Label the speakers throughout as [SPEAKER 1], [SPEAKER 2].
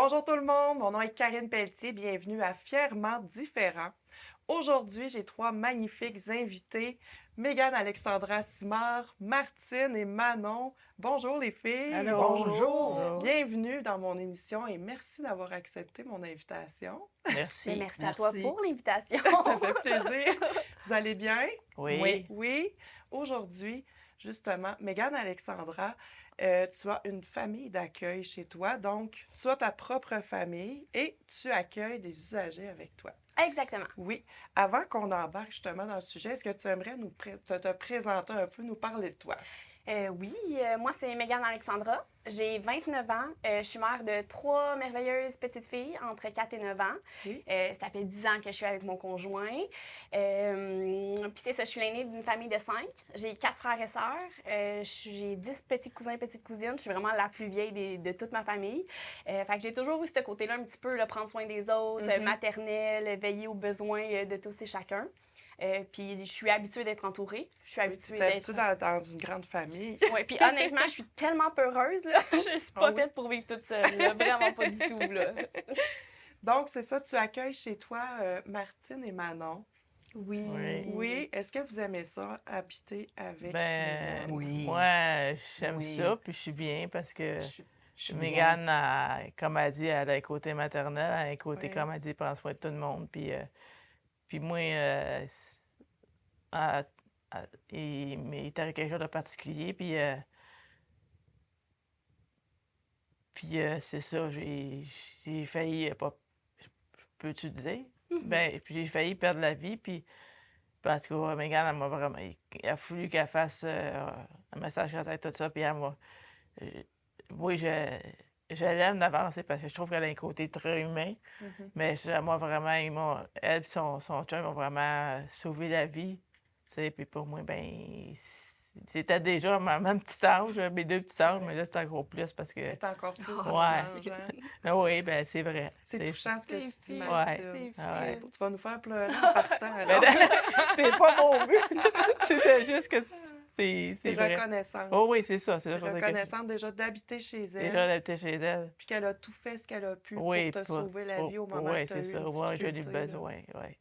[SPEAKER 1] Bonjour tout le monde, mon nom est Karine Pelletier, bienvenue à Fièrement différent. Aujourd'hui, j'ai trois magnifiques invités, Mégane Alexandra Simard, Martine et Manon. Bonjour les filles.
[SPEAKER 2] Allô.
[SPEAKER 1] Bonjour. Bienvenue dans mon émission et merci d'avoir accepté mon invitation.
[SPEAKER 2] Merci.
[SPEAKER 3] Mais merci à toi pour l'invitation.
[SPEAKER 1] Ça fait plaisir. Vous allez bien?
[SPEAKER 2] Oui.
[SPEAKER 1] Oui. Aujourd'hui, justement, Mégane Alexandra, tu as une famille d'accueil chez toi, donc tu as ta propre famille et tu accueilles des usagers avec toi.
[SPEAKER 3] Exactement.
[SPEAKER 1] Oui. Avant qu'on embarque justement dans le sujet, est-ce que tu aimerais te présenter un peu, nous parler de toi?
[SPEAKER 3] Oui, moi, c'est Mégane Alexandra. J'ai 29 ans. Je suis mère de 3 merveilleuses petites filles entre 4 et 9 ans.
[SPEAKER 1] Oui.
[SPEAKER 3] Ça fait 10 ans que je suis avec mon conjoint. Puis c'est ça, je suis l'aînée d'une famille de 5. J'ai 4 frères et sœurs. J'ai 10 petits cousins et petites cousines. Je suis vraiment la plus vieille de toute ma famille. Fait que j'ai toujours eu ce côté-là un petit peu, là, prendre soin des autres, maternelle, veiller aux besoins de tous et chacun. Puis je suis habituée d'être entourée. Je suis habituée d'être...
[SPEAKER 1] dans une grande famille.
[SPEAKER 3] Oui, puis honnêtement, je suis tellement peureuse, là. Je suis pas faite pour vivre toute seule, là. Vraiment pas du tout, là.
[SPEAKER 1] Donc, c'est ça, tu accueilles chez toi Martine et Manon.
[SPEAKER 3] Oui.
[SPEAKER 1] Oui. Est-ce que vous aimez ça, habiter avec
[SPEAKER 2] Ben,
[SPEAKER 1] Mégane?
[SPEAKER 2] oui. Moi, j'aime ça, puis je suis bien parce que Mégane, comme elle dit, elle a un côté maternel, elle a un côté, comme elle dit, prend soin de tout le monde. Puis moi, il est arrivé quelque chose de particulier, puis c'est ça, j'ai failli, pas, peux-tu dire? Ben, puis j'ai failli perdre la vie, puis parce que Mégane, elle m'a vraiment, il a fallu qu'elle fasse un message à tout ça, puis elle m'a, oui, je l'aime d'avancer parce que je trouve qu'elle a un côté très humain, mais moi vraiment, elle et son chum m'ont vraiment sauvé la vie, tu sais, puis pour moi, ben, c'était déjà ma petite âge, mes 2 petits âges, mais là, c'est encore plus parce que...
[SPEAKER 1] C'est encore plus
[SPEAKER 2] Oui, ben c'est vrai.
[SPEAKER 1] C'est touchant ce que tu dis,
[SPEAKER 2] Ouais.
[SPEAKER 1] Martine.
[SPEAKER 2] Ouais.
[SPEAKER 1] Tu vas nous faire pleurer en partant.
[SPEAKER 2] Ben,
[SPEAKER 1] Alors.
[SPEAKER 2] c'est pas mon but. C'était juste que c'est
[SPEAKER 1] T'es
[SPEAKER 2] vrai.
[SPEAKER 1] reconnaissante.
[SPEAKER 2] Oh oui, c'est ça.
[SPEAKER 1] T'es reconnaissante déjà d'habiter chez elle.
[SPEAKER 2] Déjà d'habiter chez elle.
[SPEAKER 1] Puis qu'elle a tout fait ce qu'elle a pu
[SPEAKER 2] Oui,
[SPEAKER 1] pour te sauver la vie au moment
[SPEAKER 2] oui,
[SPEAKER 1] où tu as eu
[SPEAKER 2] c'est ça.
[SPEAKER 1] une
[SPEAKER 2] Moi, j'ai eu
[SPEAKER 1] difficulté, là.
[SPEAKER 2] besoin, oui.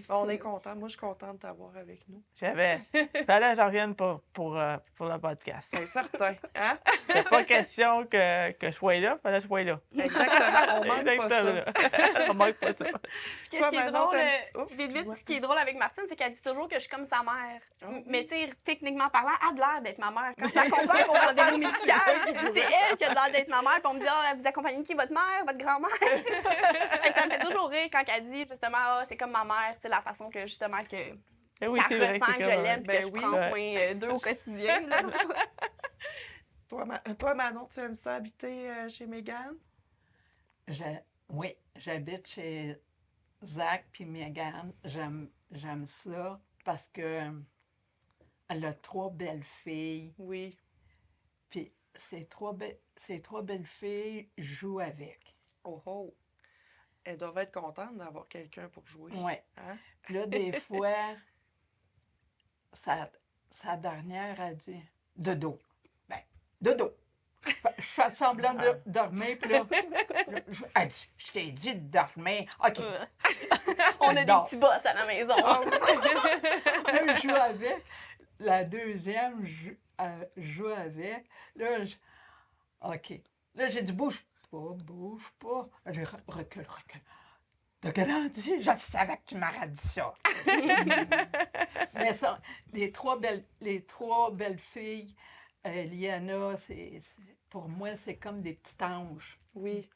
[SPEAKER 1] On est content. Moi, je suis contente de t'avoir avec nous.
[SPEAKER 2] Fallait que j'en revienne pour le podcast.
[SPEAKER 1] C'est certain. Hein?
[SPEAKER 2] C'est pas question que je sois là, fallait que je sois là.
[SPEAKER 1] Exactement. On manque pas ça.
[SPEAKER 2] On manque pas ça.
[SPEAKER 3] Qu'est-ce
[SPEAKER 1] Toi,
[SPEAKER 3] qui est
[SPEAKER 1] Manon,
[SPEAKER 3] drôle,
[SPEAKER 1] dis-moi.
[SPEAKER 3] ce qui est drôle avec Martine, c'est qu'elle dit toujours que je suis comme sa mère.
[SPEAKER 1] oui.
[SPEAKER 3] Mais tu sais, techniquement parlant, elle a de l'air d'être ma mère. Quand je l'accompagne au rendez-vous médical, c'est elle qui a de l'air d'être ma mère. Puis on me dit, vous accompagnez qui, votre mère, votre grand-mère? Fait que ça me fait toujours rire quand elle dit, justement, c'est comme ma mère, tu sais, la façon que, justement,
[SPEAKER 2] Eh oui, c'est
[SPEAKER 3] qu'elle
[SPEAKER 2] vrai,
[SPEAKER 3] ressent
[SPEAKER 2] c'est
[SPEAKER 3] que je
[SPEAKER 2] comme-
[SPEAKER 3] l'aime,
[SPEAKER 1] Ben
[SPEAKER 3] que je
[SPEAKER 1] oui.
[SPEAKER 3] prends soin d'eux au quotidien. là.
[SPEAKER 1] Toi, Manon, tu aimes ça habiter chez Mégane?
[SPEAKER 4] Oui, j'habite chez Zach puis Mégane. J'aime ça parce que elle a 3 belles filles.
[SPEAKER 1] Oui.
[SPEAKER 4] Puis ces trois belles filles jouent avec.
[SPEAKER 1] Oh oh. Elles doivent être contentes d'avoir quelqu'un pour jouer.
[SPEAKER 4] Oui.
[SPEAKER 1] Hein?
[SPEAKER 4] Puis là, des fois, sa dernière a dit dodo. Ben, dodo. Je fais semblant de dormir, puis là, elle dit, je t'ai dit de dormir. OK.
[SPEAKER 3] On a des
[SPEAKER 4] dort.
[SPEAKER 3] petits boss à la maison.
[SPEAKER 4] Là, je joue avec. La deuxième joue avec. Là, OK. Là, j'ai dit, bouge pas. J'ai recule. T'as grandi, je savais que tu m'aurais dit ça. Mais ça, les trois belles filles, Liana, pour moi, c'est comme des petits anges.
[SPEAKER 1] Oui.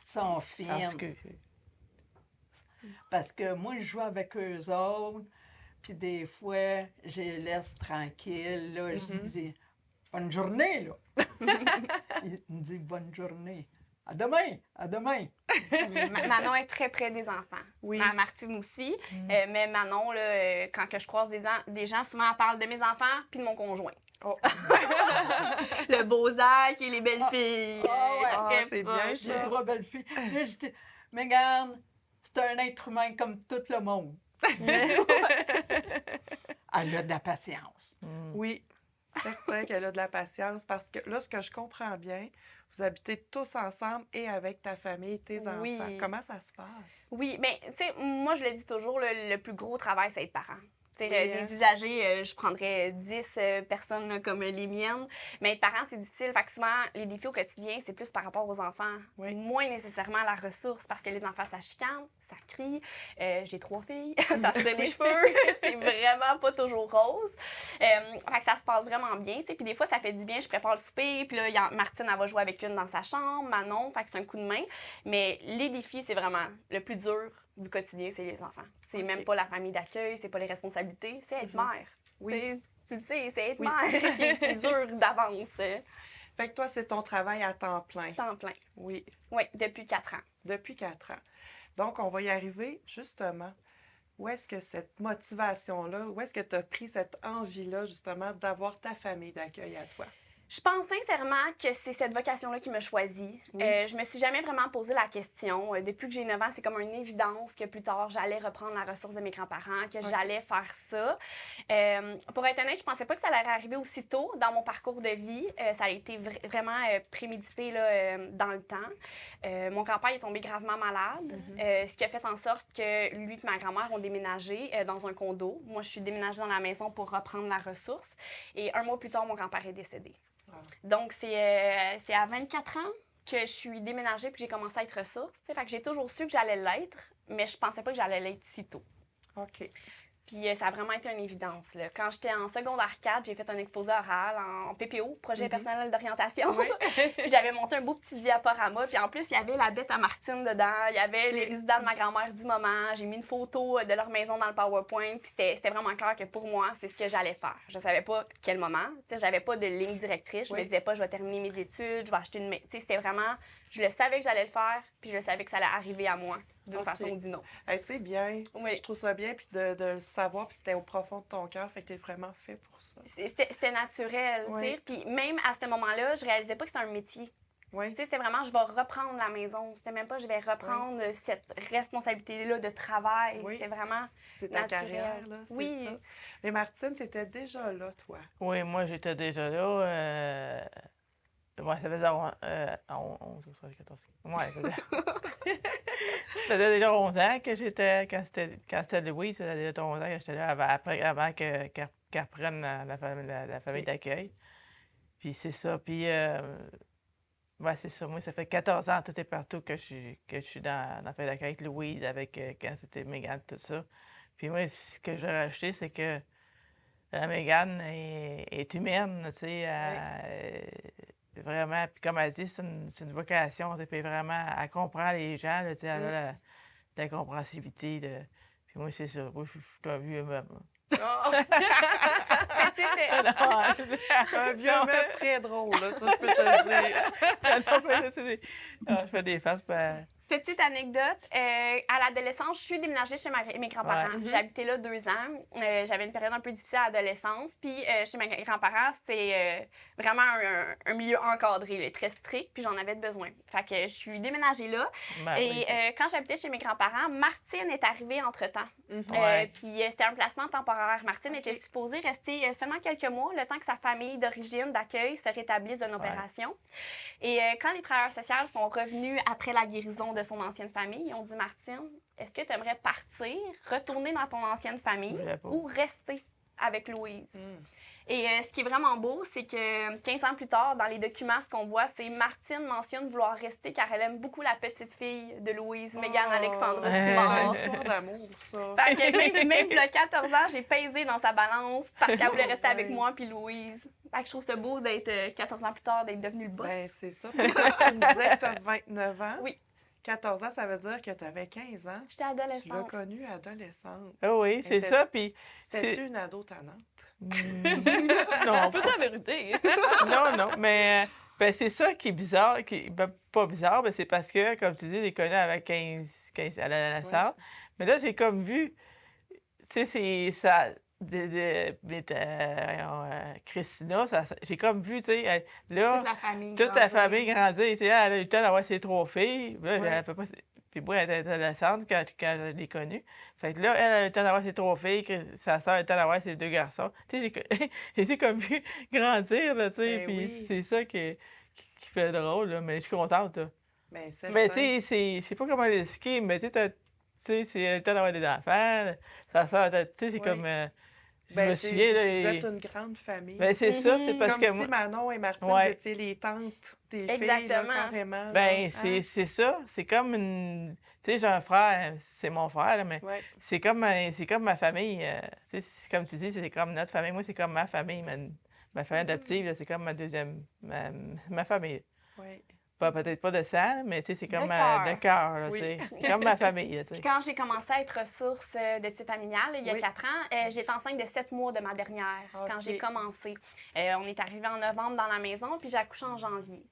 [SPEAKER 4] Sont fines. Parce que moi, je joue avec eux autres, puis des fois, je les laisse tranquilles. Là, je dis bonne journée, là. Il me dit bonne journée. À demain.
[SPEAKER 3] Manon est très près des enfants.
[SPEAKER 1] Oui.
[SPEAKER 3] Martine aussi. Mais Manon, là, quand que je croise des gens, souvent, elle parle de mes enfants puis de mon conjoint.
[SPEAKER 1] Oh.
[SPEAKER 3] Le beau Zach et les belles filles.
[SPEAKER 1] C'est bien,
[SPEAKER 4] J'ai 3 belles filles. Là, je dis, Mégane, c'est un être humain comme tout le monde. Elle a de la patience.
[SPEAKER 1] Oui. Certain qu'elle a de la patience parce que là, ce que je comprends bien, vous habitez tous ensemble et avec ta famille, tes
[SPEAKER 3] Oui.
[SPEAKER 1] enfants. Comment ça se passe?
[SPEAKER 3] Oui, mais tu sais, moi, je le dis toujours, le plus gros travail, c'est être parent. Tu sais,
[SPEAKER 1] Oui,
[SPEAKER 3] des
[SPEAKER 1] hein?
[SPEAKER 3] usagers, je prendrais 10 personnes là, comme les miennes. Mais être parent, c'est difficile. Fait que souvent, les défis au quotidien, c'est plus par rapport aux enfants.
[SPEAKER 1] Oui.
[SPEAKER 3] Moins nécessairement à la ressource, parce que les enfants, ça chicane, ça crie. J'ai 3 filles, ça se tire les cheveux. C'est vraiment pas toujours rose. Fait que ça se passe vraiment bien. Tu sais. Puis des fois, ça fait du bien. Je prépare le souper. Puis là, Martine, elle va jouer avec une dans sa chambre. Manon, fait que c'est un coup de main. Mais les défis, c'est vraiment le plus dur du quotidien, c'est les enfants. C'est même pas la famille d'accueil, c'est pas les responsabilités, c'est être mère.
[SPEAKER 1] Oui.
[SPEAKER 3] Tu le sais, c'est être
[SPEAKER 1] Oui.
[SPEAKER 3] mère qui est dur d'avance.
[SPEAKER 1] Fait que toi, c'est ton travail à temps plein.
[SPEAKER 3] Temps plein.
[SPEAKER 1] Oui,
[SPEAKER 3] Oui, depuis 4 ans.
[SPEAKER 1] depuis 4 ans. Donc, on va y arriver justement. Où est-ce que cette motivation-là, où est-ce que tu as pris cette envie-là, justement, d'avoir ta famille d'accueil à toi?
[SPEAKER 3] Je pense sincèrement que c'est cette vocation-là qui m'a choisie.
[SPEAKER 1] Oui.
[SPEAKER 3] Je me suis jamais vraiment posé la question. Depuis que j'ai 9 ans, c'est comme une évidence que plus tard, j'allais reprendre la ressource de mes grands-parents, que j'allais faire ça. Pour être honnête, je pensais pas que ça allait arriver aussitôt dans mon parcours de vie. Ça a été vraiment prémédité là, dans le temps. Mon grand-père est tombé gravement malade, ce qui a fait en sorte que lui et ma grand-mère ont déménagé dans un condo. Moi, je suis déménagée dans la maison pour reprendre la ressource. Et 1 mois plus tard, mon grand-père est décédé. Donc, c'est à 24 ans que je suis déménagée puis j'ai commencé à être ressource. Fait que j'ai toujours su que j'allais l'être, mais je pensais pas que j'allais l'être si tôt.
[SPEAKER 1] OK.
[SPEAKER 3] Puis ça a vraiment été une évidence. Là. Quand j'étais en secondaire 4, j'ai fait un exposé oral en PPO, projet personnel d'orientation.
[SPEAKER 1] Oui.
[SPEAKER 3] Puis j'avais monté un beau petit diaporama. Puis en plus, il y avait la bête à Martine dedans. Il y avait les résidents de ma grand-mère du moment. J'ai mis une photo de leur maison dans le PowerPoint. Puis c'était vraiment clair que pour moi, c'est ce que j'allais faire. Je savais pas quel moment. Tu sais, j'avais pas de ligne directrice. Je me disais pas, je vais terminer mes études, je vais acheter une... Tu sais, c'était vraiment... Je le savais que j'allais le faire, puis je savais que ça allait arriver à moi d'une façon ou d'une autre.
[SPEAKER 1] Hey, c'est bien.
[SPEAKER 3] Oui.
[SPEAKER 1] Je trouve ça bien, puis de le savoir, puis c'était au profond de ton cœur, fait que t'es vraiment fait pour ça.
[SPEAKER 3] C'était naturel, tu
[SPEAKER 1] Oui.
[SPEAKER 3] sais. Puis même à ce moment-là, je réalisais pas que c'était un métier.
[SPEAKER 1] Oui.
[SPEAKER 3] Tu sais, c'était vraiment, je vais reprendre la maison. C'était même pas, je vais reprendre cette responsabilité-là de travail.
[SPEAKER 1] Oui.
[SPEAKER 3] C'était vraiment
[SPEAKER 1] C'est ta
[SPEAKER 3] naturel.
[SPEAKER 1] carrière, là, c'est
[SPEAKER 3] Oui.
[SPEAKER 1] ça. Mais Martine, t'étais déjà là, toi.
[SPEAKER 2] Oui, moi, j'étais déjà là. Ouais, ça faisait 11 ou 14. Ouais, ça faisait déjà 11 ans que j'étais, quand c'était Louise, ça faisait déjà 11 ans que j'étais là avant qu'elle reprenne la famille d'accueil. Puis c'est ça. Puis, ouais, c'est ça. Moi, ça fait 14 ans, tout et partout, que je suis dans la famille d'accueil avec Louise, avec quand c'était Mégane, tout ça. Puis moi, ce que j'ai rajouté, c'est que Mégane est humaine, tu sais. Vraiment, puis comme elle dit, c'est une vocation, tu sais, puis vraiment, elle comprend les gens, là, tu sais, elle a de la comprensivité. Puis moi, c'est ça. Moi, je suis un vieux meuble.
[SPEAKER 1] Oh!
[SPEAKER 3] Mais tu sais,
[SPEAKER 1] Un vieux mec très drôle, là, ça, je peux te le dire.
[SPEAKER 2] Non, mais là, je fais des faces, ben...
[SPEAKER 3] petite anecdote, à l'adolescence, je suis déménagée chez mes grands-parents.
[SPEAKER 2] Ouais.
[SPEAKER 3] J'ai habité là 2 ans. J'avais une période un peu difficile à l'adolescence. Puis chez mes grands-parents, c'était vraiment un milieu encadré, là, très strict, puis j'en avais besoin. Fait que je suis déménagée là.
[SPEAKER 2] Ben,
[SPEAKER 3] Et
[SPEAKER 2] oui.
[SPEAKER 3] quand j'habitais chez mes grands-parents, Martine est arrivée entre-temps.
[SPEAKER 2] Ouais.
[SPEAKER 3] Puis c'était un placement temporaire. Martine était supposée rester seulement quelques mois, le temps que sa famille d'origine, d'accueil, se rétablisse d'une opération. Et quand les travailleurs sociaux sont revenus après la guérison de son ancienne famille, ils ont dit « Martine, est-ce que tu aimerais partir, retourner dans ton ancienne famille
[SPEAKER 2] Je voulais pas.
[SPEAKER 3] ou rester avec Louise? Et ce qui est vraiment beau, c'est que 15 ans plus tard, dans les documents, ce qu'on voit, c'est Martine mentionne vouloir rester car elle aime beaucoup la petite fille de Louise, Mégane Alexandra Simard.
[SPEAKER 1] C'est une histoire d'amour, ça.
[SPEAKER 3] Fait que même il y a 14 ans, j'ai pesé dans sa balance parce qu'elle voulait rester avec moi puis Louise. Fait que je trouve ça beau d'être 14 ans plus tard, d'être devenue le boss.
[SPEAKER 1] Ben, c'est ça. Puis là, tu me disais que tu as 29 ans.
[SPEAKER 3] Oui.
[SPEAKER 1] 14 ans, ça veut dire que tu avais 15 ans.
[SPEAKER 3] J'étais
[SPEAKER 1] Tu l'as
[SPEAKER 3] adolescente.
[SPEAKER 1] connue adolescente.
[SPEAKER 2] Ah oui, c'est
[SPEAKER 1] Était-
[SPEAKER 2] ça, puis...
[SPEAKER 1] C'était-tu une ado tannante?
[SPEAKER 2] Non,
[SPEAKER 3] C'est la vérité.
[SPEAKER 2] non, mais ben, c'est ça qui est bizarre, ben, pas bizarre, mais c'est parce que, comme tu dis, j'ai connu avec 15 à la naissance. Mais là, j'ai comme vu, tu sais, c'est ça, Christina, j'ai comme vu, tu sais, là,
[SPEAKER 3] Toute la famille.
[SPEAKER 2] toute la
[SPEAKER 3] grandit.
[SPEAKER 2] famille grandit, tu sais, elle a eu le temps d'avoir ses 3 filles. Là,
[SPEAKER 1] Ouais.
[SPEAKER 2] elle peut pas... Puis moi, elle était adolescente quand je l'ai connue. Fait que là, elle a eu le temps d'avoir ses 3 filles, que sa sœur a eu le temps d'avoir ses 2 garçons. Tu sais, j'ai comme vu grandir, là, tu sais,
[SPEAKER 1] Ben
[SPEAKER 2] puis
[SPEAKER 1] oui.
[SPEAKER 2] c'est ça qui fait drôle, là, mais je suis contente, là.
[SPEAKER 1] Ben,
[SPEAKER 2] Mais
[SPEAKER 1] certain.
[SPEAKER 2] tu sais, je sais pas comment l'expliquer, mais tu sais, c'est le temps d'avoir des enfants. Sa sœur, tu sais, c'est
[SPEAKER 1] Oui.
[SPEAKER 2] comme... je
[SPEAKER 1] Ben,
[SPEAKER 2] me souviens, là...
[SPEAKER 1] vous êtes une grande famille.
[SPEAKER 2] Ben, c'est ça, c'est
[SPEAKER 3] Mhm.
[SPEAKER 2] parce
[SPEAKER 1] Comme
[SPEAKER 2] que
[SPEAKER 1] si
[SPEAKER 2] moi...
[SPEAKER 1] Manon et Martine,
[SPEAKER 2] Ouais.
[SPEAKER 1] vous étiez les tantes des filles, là,
[SPEAKER 3] Exactement.
[SPEAKER 1] carrément.
[SPEAKER 2] Ben,
[SPEAKER 1] là.
[SPEAKER 2] c'est ça. C'est comme une... Tu sais, j'ai un frère, c'est mon frère, là, mais
[SPEAKER 1] Ouais.
[SPEAKER 2] c'est comme ma famille. Tu sais, comme tu dis, c'est comme notre famille. Moi, c'est comme ma famille. Ma famille adoptive, là, c'est comme ma deuxième... Ma famille.
[SPEAKER 1] Ouais.
[SPEAKER 2] Peut-être pas de sang, mais tu sais, c'est comme
[SPEAKER 3] cœur.
[SPEAKER 2] de cœur, là,
[SPEAKER 1] Oui.
[SPEAKER 2] tu sais. C'est comme ma famille, là, tu
[SPEAKER 3] Puis
[SPEAKER 2] sais.
[SPEAKER 3] quand j'ai commencé à être ressource de type familial, il y a
[SPEAKER 1] Oui.
[SPEAKER 3] 4 ans, j'étais enceinte de 7 mois de ma dernière quand
[SPEAKER 1] Ok.
[SPEAKER 3] j'ai commencé. On est arrivé en novembre dans la maison, puis j'ai accouché en janvier.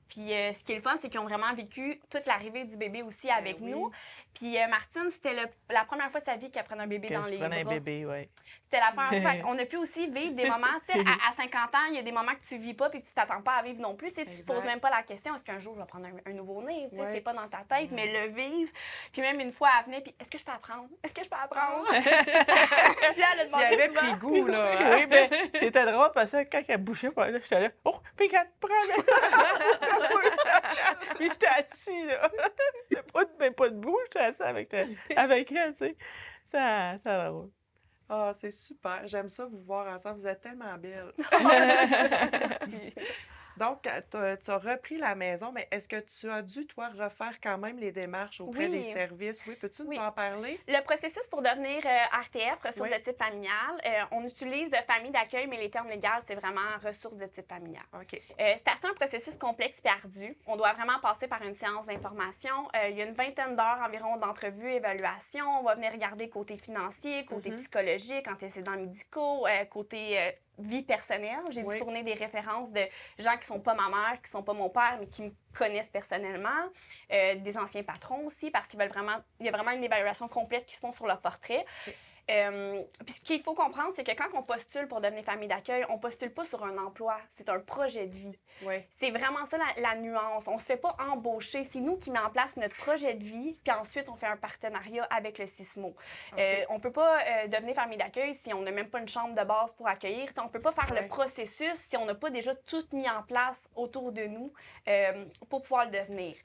[SPEAKER 3] Puis ce qui est le fun, c'est qu'ils ont vraiment vécu toute l'arrivée du bébé aussi avec
[SPEAKER 1] oui.
[SPEAKER 3] nous. Puis Martine, c'était la première fois de sa vie qu'elle prenait un bébé
[SPEAKER 2] Que
[SPEAKER 3] dans
[SPEAKER 2] je
[SPEAKER 3] les
[SPEAKER 2] prenais un
[SPEAKER 3] bras.
[SPEAKER 2] bébé, oui.
[SPEAKER 3] C'était la première fois. On a pu aussi vivre des moments, tu sais, à 50 ans, il y a des moments que tu vis pas puis que tu t'attends pas à vivre non plus. Tu sais, tu te
[SPEAKER 1] Exact.
[SPEAKER 3] poses même pas la question, est-ce qu'un jour je vais prendre un nouveau-né? Tu sais,
[SPEAKER 1] Ouais.
[SPEAKER 3] c'est pas dans ta tête, mais le vivre. Puis même une fois, elle venait, puis est-ce que je peux apprendre? Est-ce que je peux apprendre? puis là, elle a
[SPEAKER 1] J'y
[SPEAKER 3] demandé
[SPEAKER 1] avais
[SPEAKER 3] souvent.
[SPEAKER 1] pris goût, là. hein?
[SPEAKER 2] Oui, ben, c'était drôle parce que quand elle bougeait par là, j'étais là, oh, Pégane, prends-le! Puis j'étais assis, là. Même pas debout, j'étais assis avec elle, tu sais. Ça drôle.
[SPEAKER 1] Ah, c'est super. J'aime ça vous voir ensemble. Vous êtes tellement belles. Donc, tu as repris la maison, mais est-ce que tu as dû, toi, refaire quand même les démarches auprès
[SPEAKER 3] Oui.
[SPEAKER 1] des services? Oui, peux-tu nous
[SPEAKER 3] Oui.
[SPEAKER 1] en parler?
[SPEAKER 3] Le processus pour devenir RTF, ressources
[SPEAKER 1] Oui.
[SPEAKER 3] de type familial, on utilise de famille d'accueil, mais les termes légaux, c'est vraiment ressources de type familial.
[SPEAKER 1] OK.
[SPEAKER 3] C'est assez un processus complexe et ardu. On doit vraiment passer par une séance d'information. Il y a une vingtaine d'heures environ d'entrevues, évaluations. On va venir regarder côté financier, côté psychologique, antécédents médicaux, côté vie personnelle. J'ai dû
[SPEAKER 1] Oui.
[SPEAKER 3] fournir des références de gens qui sont pas ma mère, qui sont pas mon père, mais qui me connaissent personnellement. Des anciens patrons aussi, parce qu'il y a vraiment une évaluation complète qui se font sur leur portrait. Puis ce qu'il faut comprendre, c'est que quand on postule pour devenir famille d'accueil, on postule pas sur un emploi, c'est un projet de vie.
[SPEAKER 1] Oui.
[SPEAKER 3] C'est vraiment ça la nuance. On se fait pas embaucher, c'est nous qui mettons en place notre projet de vie, puis ensuite on fait un partenariat avec le CISMO. On peut pas devenir famille d'accueil si on n'a même pas une chambre de base pour accueillir. T'sais, on peut pas faire le processus si on n'a pas déjà tout mis en place autour de nous pour pouvoir le devenir.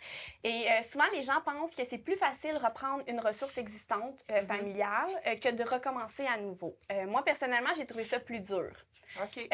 [SPEAKER 3] Et souvent, les gens pensent que c'est plus facile de reprendre une ressource existante familiale que de recommencer à nouveau. Moi, personnellement, j'ai trouvé ça plus dur.
[SPEAKER 1] OK.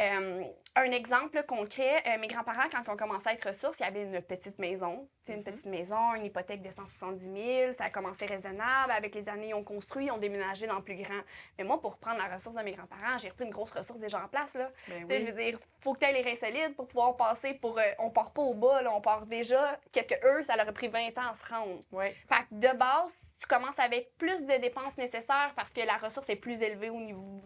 [SPEAKER 3] Un exemple concret, mes grands-parents, quand on commençait à être ressources, il y avait une petite maison. Une petite maison, une hypothèque de 170 000. Ça a commencé raisonnable. Avec les années, ils ont construit, ils ont déménagé dans le plus grand. Mais moi, pour reprendre la ressource de mes grands-parents, j'ai repris une grosse ressource déjà en place. Là.
[SPEAKER 1] Ben
[SPEAKER 3] Je
[SPEAKER 1] oui.
[SPEAKER 3] veux dire, faut que tu aies les reins solides pour pouvoir passer pour... on part pas au bas, là, on part déjà... Qu'est-ce que eux, ça leur a pris 20 ans à se rendre.
[SPEAKER 1] Oui.
[SPEAKER 3] Fait que de base, tu commences avec plus de dépenses nécessaires parce que la ressource est plus élevée au niveau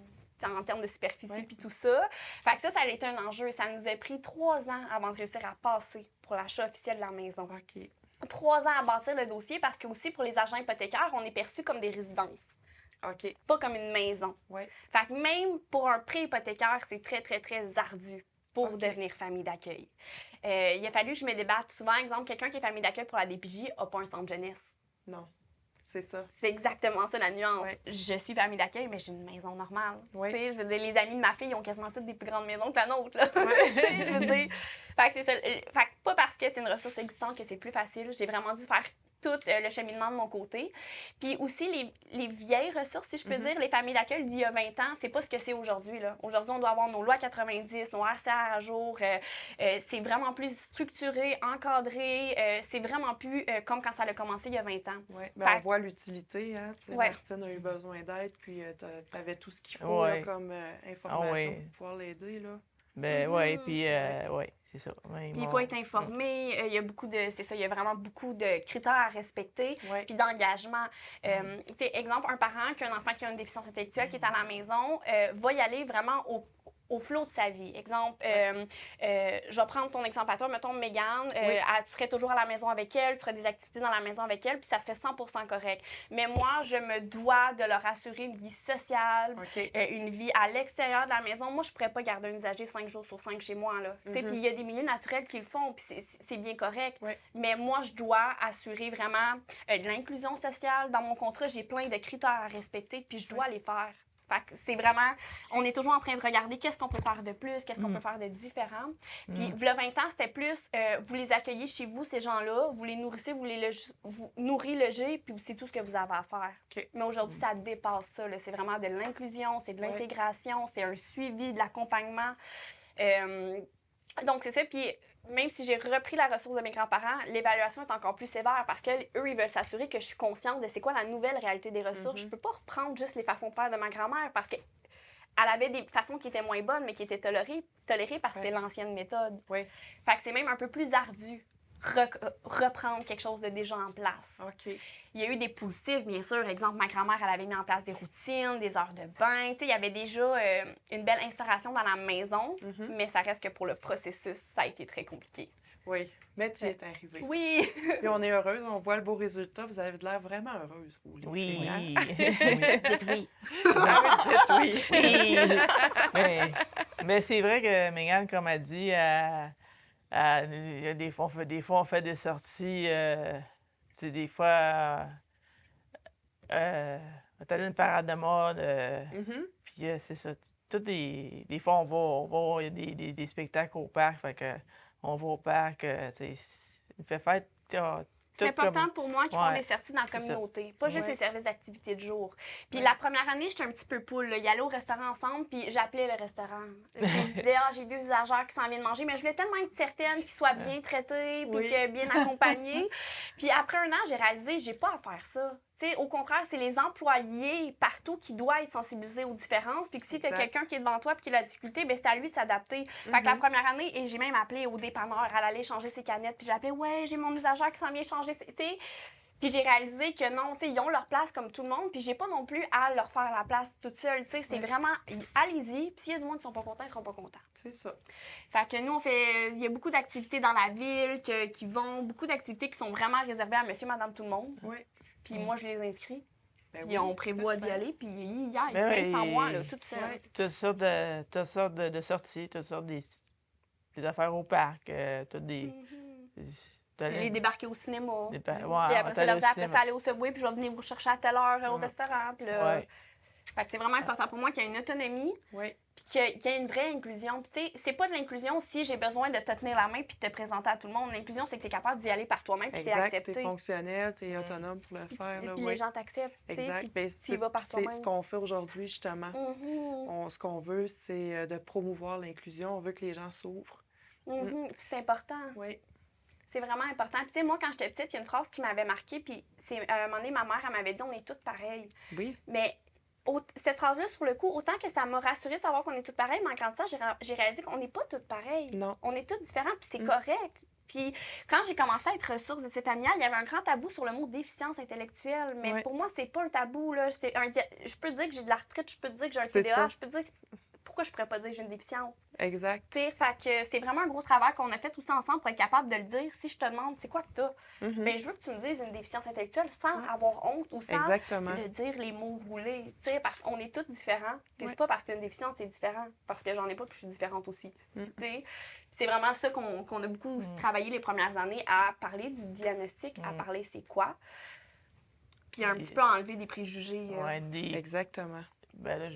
[SPEAKER 3] en termes de superficie puis tout ça. Fait que ça a été un enjeu. Ça nous a pris 3 ans avant de réussir à passer pour l'achat officiel de la maison.
[SPEAKER 1] OK.
[SPEAKER 3] 3 ans à bâtir le dossier parce que aussi pour les agents hypothécaires, on est perçu comme des résidences,
[SPEAKER 1] OK.
[SPEAKER 3] pas comme une maison.
[SPEAKER 1] Oui.
[SPEAKER 3] Fait que même pour un prêt hypothécaire, c'est très, très, très ardu pour
[SPEAKER 1] OK.
[SPEAKER 3] devenir famille d'accueil. Il a fallu que je me débatte souvent. Exemple, quelqu'un qui est famille d'accueil pour la DPJ n'a pas un centre jeunesse.
[SPEAKER 1] Non. C'est ça.
[SPEAKER 3] C'est exactement ça la nuance.
[SPEAKER 1] Ouais.
[SPEAKER 3] Je suis famille d'accueil, mais j'ai une maison normale.
[SPEAKER 1] Ouais.
[SPEAKER 3] Tu sais, je veux dire, les amis de ma fille ont quasiment toutes des plus grandes maisons que la nôtre. Là.
[SPEAKER 1] Ouais.
[SPEAKER 3] Tu sais, je veux dire. Fait que c'est ça. Fait que pas parce que c'est une ressource existante que c'est plus facile. J'ai vraiment dû faire tout le cheminement de mon côté. Puis aussi, les vieilles ressources, si je peux dire, les familles d'accueil d'il y a 20 ans, c'est pas ce que c'est aujourd'hui. Aujourd'hui, on doit avoir nos lois 90, nos RCR à jour. C'est vraiment plus structuré, encadré. C'est vraiment plus comme quand ça a commencé il y a 20 ans.
[SPEAKER 1] Oui.
[SPEAKER 3] Fait-
[SPEAKER 1] Ben, on voit l'utilité. Hein? Tu sais,
[SPEAKER 3] Ouais.
[SPEAKER 1] Martine a eu besoin d'aide, puis tu avais tout ce qu'il faut là,
[SPEAKER 2] Ouais.
[SPEAKER 1] comme information
[SPEAKER 2] Ah ouais.
[SPEAKER 1] pour pouvoir l'aider. Là.
[SPEAKER 2] Ben, oui, puis, oui, c'est ça. Ouais,
[SPEAKER 3] Puis il faut être informé. Il y a beaucoup de... C'est ça, il y a vraiment beaucoup de critères à respecter.
[SPEAKER 1] Ouais.
[SPEAKER 3] Puis d'engagement. Tu sais, exemple, un parent qui a un enfant qui a une déficience intellectuelle qui est à la maison va y aller vraiment au au flot de sa vie. Exemple, je vais prendre ton exemple à toi, mettons Mégane, tu serais toujours à la maison avec elle, tu ferais des activités dans la maison avec elle, puis ça serait 100% correct. Mais moi, je me dois de leur assurer une vie sociale, une vie à l'extérieur de la maison. Moi, je ne pourrais pas garder un usager 5 jours sur 5 chez moi, là. Puis il y a des milieux naturels qui le font, puis c'est bien correct. Mais moi, je dois assurer vraiment de l'inclusion sociale. Dans mon contrat, j'ai plein de critères à respecter, puis je dois les faire. Fait que c'est vraiment, on est toujours en train de regarder qu'est-ce qu'on peut faire de plus, qu'est-ce qu'on peut faire de différent. Puis, il y a 20 ans, c'était plus, vous les accueillez chez vous, ces gens-là, vous les nourrissez, vous nourrissez, logez, puis c'est tout ce que vous avez à faire. Mais aujourd'hui, ça dépasse ça, là. C'est vraiment de l'inclusion, c'est de l'intégration, c'est un suivi, de l'accompagnement. Donc, c'est ça. Puis, même si j'ai repris la ressource de mes grands-parents, l'évaluation est encore plus sévère parce qu'eux, ils veulent s'assurer que je suis consciente de c'est quoi la nouvelle réalité des ressources. Je peux pas reprendre juste les façons de faire de ma grand-mère parce qu'elle avait des façons qui étaient moins bonnes, mais qui étaient tolérées parce que c'est l'ancienne méthode. Fait que c'est même un peu plus ardu reprendre quelque chose de déjà en place. Il y a eu des positifs, bien sûr. Exemple, ma grand-mère, elle avait mis en place des routines, des heures de bain. Tu sais, il y avait déjà une belle instauration dans la maison, mais ça reste que pour le processus, ça a été très compliqué.
[SPEAKER 1] Oui, mais tu y es arrivée.
[SPEAKER 3] Oui!
[SPEAKER 1] Puis on est heureuse, on voit le beau résultat. Vous avez l'air vraiment heureuse, vous. Les
[SPEAKER 2] Oui.
[SPEAKER 1] filles, hein?
[SPEAKER 3] Dites oui.
[SPEAKER 1] Ah oui, dites oui.
[SPEAKER 2] Oui. Mais c'est vrai que Mégane, comme elle dit, il y a des fois, on fait des sorties. C'est des fois, on est allé à une parade de mode. Puis c'est ça. Des fois, on va voir des spectacles au parc. Fait que on va au parc. Il fait fête.
[SPEAKER 3] C'est important
[SPEAKER 2] comme...
[SPEAKER 3] pour moi qu'ils font des sorties dans la communauté, pas juste les services d'activité de jour. Puis la première année, j'étais un petit peu poule. Là. Ils allaient au restaurant ensemble, puis j'appelais le restaurant. Puis je disais, j'ai 2 usagers qui s'en viennent manger, mais je voulais tellement être certaine qu'ils soient bien traités, puis bien accompagnés. Puis après 1 an, j'ai réalisé, j'ai pas à faire ça. T'sais, au contraire, c'est les employés partout qui doivent être sensibilisés aux différences. Puis que si tu as quelqu'un qui est devant toi et qui a la difficulté, ben c'est à lui de s'adapter. Fait que la première année, et j'ai même appelé au dépanneur, elle allait changer ses canettes. Puis j'appelais, ouais, j'ai mon usagère qui s'en vient changer. T'sais. Puis j'ai réalisé que non, ils ont leur place comme tout le monde. Puis j'ai pas non plus à leur faire la place toute seule. C'est vraiment, allez-y. Puis s'il y a du monde qui sont pas contents, ils seront pas contents.
[SPEAKER 1] C'est ça.
[SPEAKER 3] Fait que nous, il y a beaucoup d'activités dans la ville qui vont, beaucoup d'activités qui sont vraiment réservées à monsieur, madame, tout le monde. Puis moi, je les inscris. Puis on prévoit d'y aller, puis ils y aillent, même sans moi, là, toute seule.
[SPEAKER 2] Toutes sortes de sorties, toutes sortes des affaires au parc, toutes des...
[SPEAKER 3] Les débarquer au cinéma. Puis
[SPEAKER 2] Ouais,
[SPEAKER 3] après ça, leur dire, après ça, aller au Subway, puis je vais venir vous chercher à telle heure au restaurant. Puis là... Fait que c'est vraiment important pour moi qu'il y ait une autonomie, puis qu'il y ait une vraie inclusion. Puis tu sais, c'est pas de l'inclusion si j'ai besoin de te tenir la main puis de te présenter à tout le monde. L'inclusion, c'est que tu es capable d'y aller par toi-même puis tu es accepté.
[SPEAKER 1] Tu es fonctionnel, tu es autonome pour le faire.
[SPEAKER 3] Puis les gens t'acceptent.
[SPEAKER 1] Exact.
[SPEAKER 3] Puis tu y vas par toi-même.
[SPEAKER 1] C'est ce qu'on fait aujourd'hui, justement. Ce qu'on veut, c'est de promouvoir l'inclusion. On veut que les gens s'ouvrent.
[SPEAKER 3] Puis c'est important. C'est vraiment important. Puis, tu sais, moi, quand j'étais petite, il y a une phrase qui m'avait marquée. Puis, à un moment donné, ma mère, elle m'avait dit, on est toutes pareilles. Mais cette phrase-là, sur le coup, autant que ça m'a rassurée de savoir qu'on est toutes pareilles, mais en grandissant, j'ai réalisé qu'on n'est pas toutes pareilles.
[SPEAKER 1] Non.
[SPEAKER 3] On est toutes différentes, puis c'est correct. Puis, quand j'ai commencé à être ressource de cette familiale, il y avait un grand tabou sur le mot déficience intellectuelle. Mais pour moi, c'est pas un tabou, là. Je peux dire que j'ai de l'arthrite, je peux dire que j'ai un TDAH, je peux dire... Pourquoi je pourrais pas dire que j'ai une déficience?
[SPEAKER 1] Exact.
[SPEAKER 3] Tu sais, fait que c'est vraiment un gros travail qu'on a fait aussi ensemble pour être capable de le dire. Si je te demande, c'est quoi que t'as? Ben, je veux que tu me dises une déficience intellectuelle sans avoir honte ou sans le dire les mots roulés. Tu sais, parce qu'on est toutes différents. Puis c'est pas parce que t'as une déficience, t'es différent. Parce que j'en ai pas, puis je suis différente aussi. Tu sais, c'est vraiment ça qu'on a beaucoup travaillé les premières années, à parler du diagnostic, à parler c'est quoi. Puis un petit peu enlever des préjugés.
[SPEAKER 1] Exactement.
[SPEAKER 2] Ben là,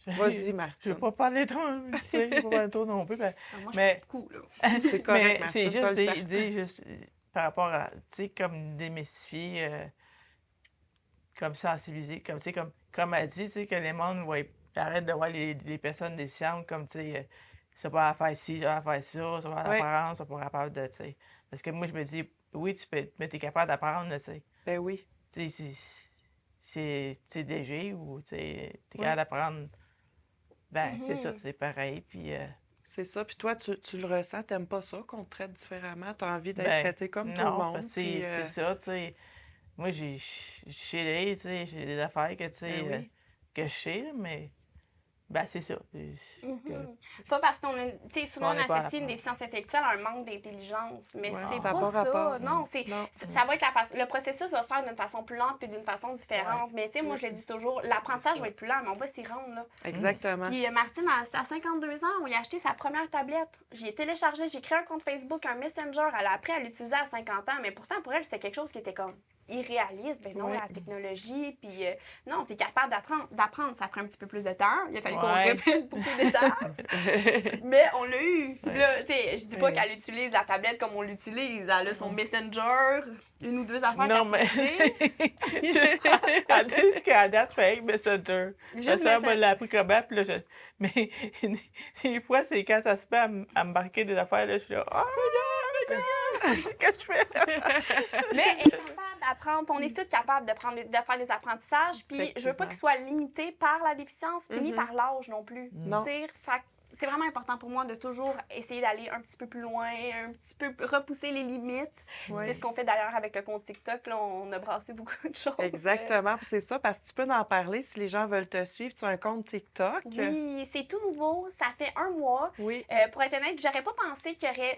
[SPEAKER 1] Vas-y, Martine.
[SPEAKER 2] Je veux pas parler trop, tu sais, je veux pas parler trop non plus. Ben,
[SPEAKER 3] moi, je fais beaucoup, là.
[SPEAKER 1] C'est correct, Martine.
[SPEAKER 2] C'est juste par rapport à, tu sais, comme démystifier, comme sensibiliser, comme elle dit, tu sais, que les mondes arrêtent de voir les personnes déficientes comme, tu sais, ça pas à faire ci, ça pas à faire ça, ça pas à apprendre, ça pas capable de, tu sais. Parce que moi, je me dis, oui, tu peux, mais t'es capable d'apprendre, tu sais.
[SPEAKER 1] Ben oui.
[SPEAKER 2] Tu sais, c'est DG ou tu es capable d'apprendre, ben c'est ça, c'est pareil. Puis,
[SPEAKER 1] c'est ça. Puis toi, tu le ressens, t'aimes pas ça qu'on te traite différemment? T'as envie d'être traité comme tout le monde?
[SPEAKER 2] Parce que c'est ça, tu sais. Moi, j'ai tu sais, j'ai des affaires que, tu sais, que je sais, mais Ben, c'est ça.
[SPEAKER 3] Pas parce qu'on a, tu sais, souvent
[SPEAKER 2] On
[SPEAKER 3] on
[SPEAKER 2] n'est pas à la
[SPEAKER 3] associe une
[SPEAKER 2] place.
[SPEAKER 3] déficience intellectuelle à un manque d'intelligence, mais
[SPEAKER 1] Ouais,
[SPEAKER 3] c'est
[SPEAKER 1] ça a
[SPEAKER 3] pas
[SPEAKER 1] pas
[SPEAKER 3] ça.
[SPEAKER 1] rapport.
[SPEAKER 3] Non,
[SPEAKER 1] Non.
[SPEAKER 3] ça va être le processus va se faire d'une façon plus lente puis d'une façon différente. Mais tu sais, moi je le dis toujours, l'apprentissage va être plus lent, mais on va s'y rendre là.
[SPEAKER 1] Exactement.
[SPEAKER 3] Puis Martine, à 52 ans, on lui a acheté sa première tablette. J'ai téléchargé, j'ai créé un compte Facebook, un Messenger. Elle a appris à l'utiliser à 50 ans, mais pourtant pour elle, c'était quelque chose qui était comme irréaliste. Ben non,
[SPEAKER 1] Ouais.
[SPEAKER 3] la technologie, puis non, t'es capable d'apprendre. Ça prend un petit peu plus de temps. Il a fallu qu'on
[SPEAKER 2] Ouais.
[SPEAKER 3] répète beaucoup d'étapes. Mais on l'a eu. Là, tu sais, je dis pas
[SPEAKER 1] Ouais.
[SPEAKER 3] qu'elle utilise la tablette comme on l'utilise. Elle a son Messenger, une ou deux affaires
[SPEAKER 2] Non,
[SPEAKER 3] qu'elle
[SPEAKER 2] mais.
[SPEAKER 3] peut faire.
[SPEAKER 2] Jusqu'à la date, je fais Messenger.
[SPEAKER 3] Juste
[SPEAKER 2] Ma soeur me
[SPEAKER 3] Messenger.
[SPEAKER 2] l'a appris comment, puis là, mais des fois, c'est quand ça se fait à me marquer des affaires, là, je suis là, oh, qu'est-ce que je fais?
[SPEAKER 3] Mais elle est capable d'apprendre. On est tous capables de faire des apprentissages. Puis je veux pas
[SPEAKER 1] Effectivement.
[SPEAKER 3] qu'ils soient limités par la déficience, puis ni par l'âge non plus.
[SPEAKER 1] Non.
[SPEAKER 3] Tu sais, fait que c'est vraiment important pour moi de toujours essayer d'aller un petit peu plus loin, un petit peu repousser les limites.
[SPEAKER 1] Ouais.
[SPEAKER 3] C'est ce qu'on fait d'ailleurs avec le compte TikTok. Là, on a brassé beaucoup de choses.
[SPEAKER 1] Exactement, c'est ça, parce que tu peux en parler si les gens veulent te suivre. Tu as un compte TikTok.
[SPEAKER 3] Oui, c'est tout nouveau. Ça fait 1 mois.
[SPEAKER 1] Oui.
[SPEAKER 3] Pour être honnête, j'aurais pas pensé qu'il y aurait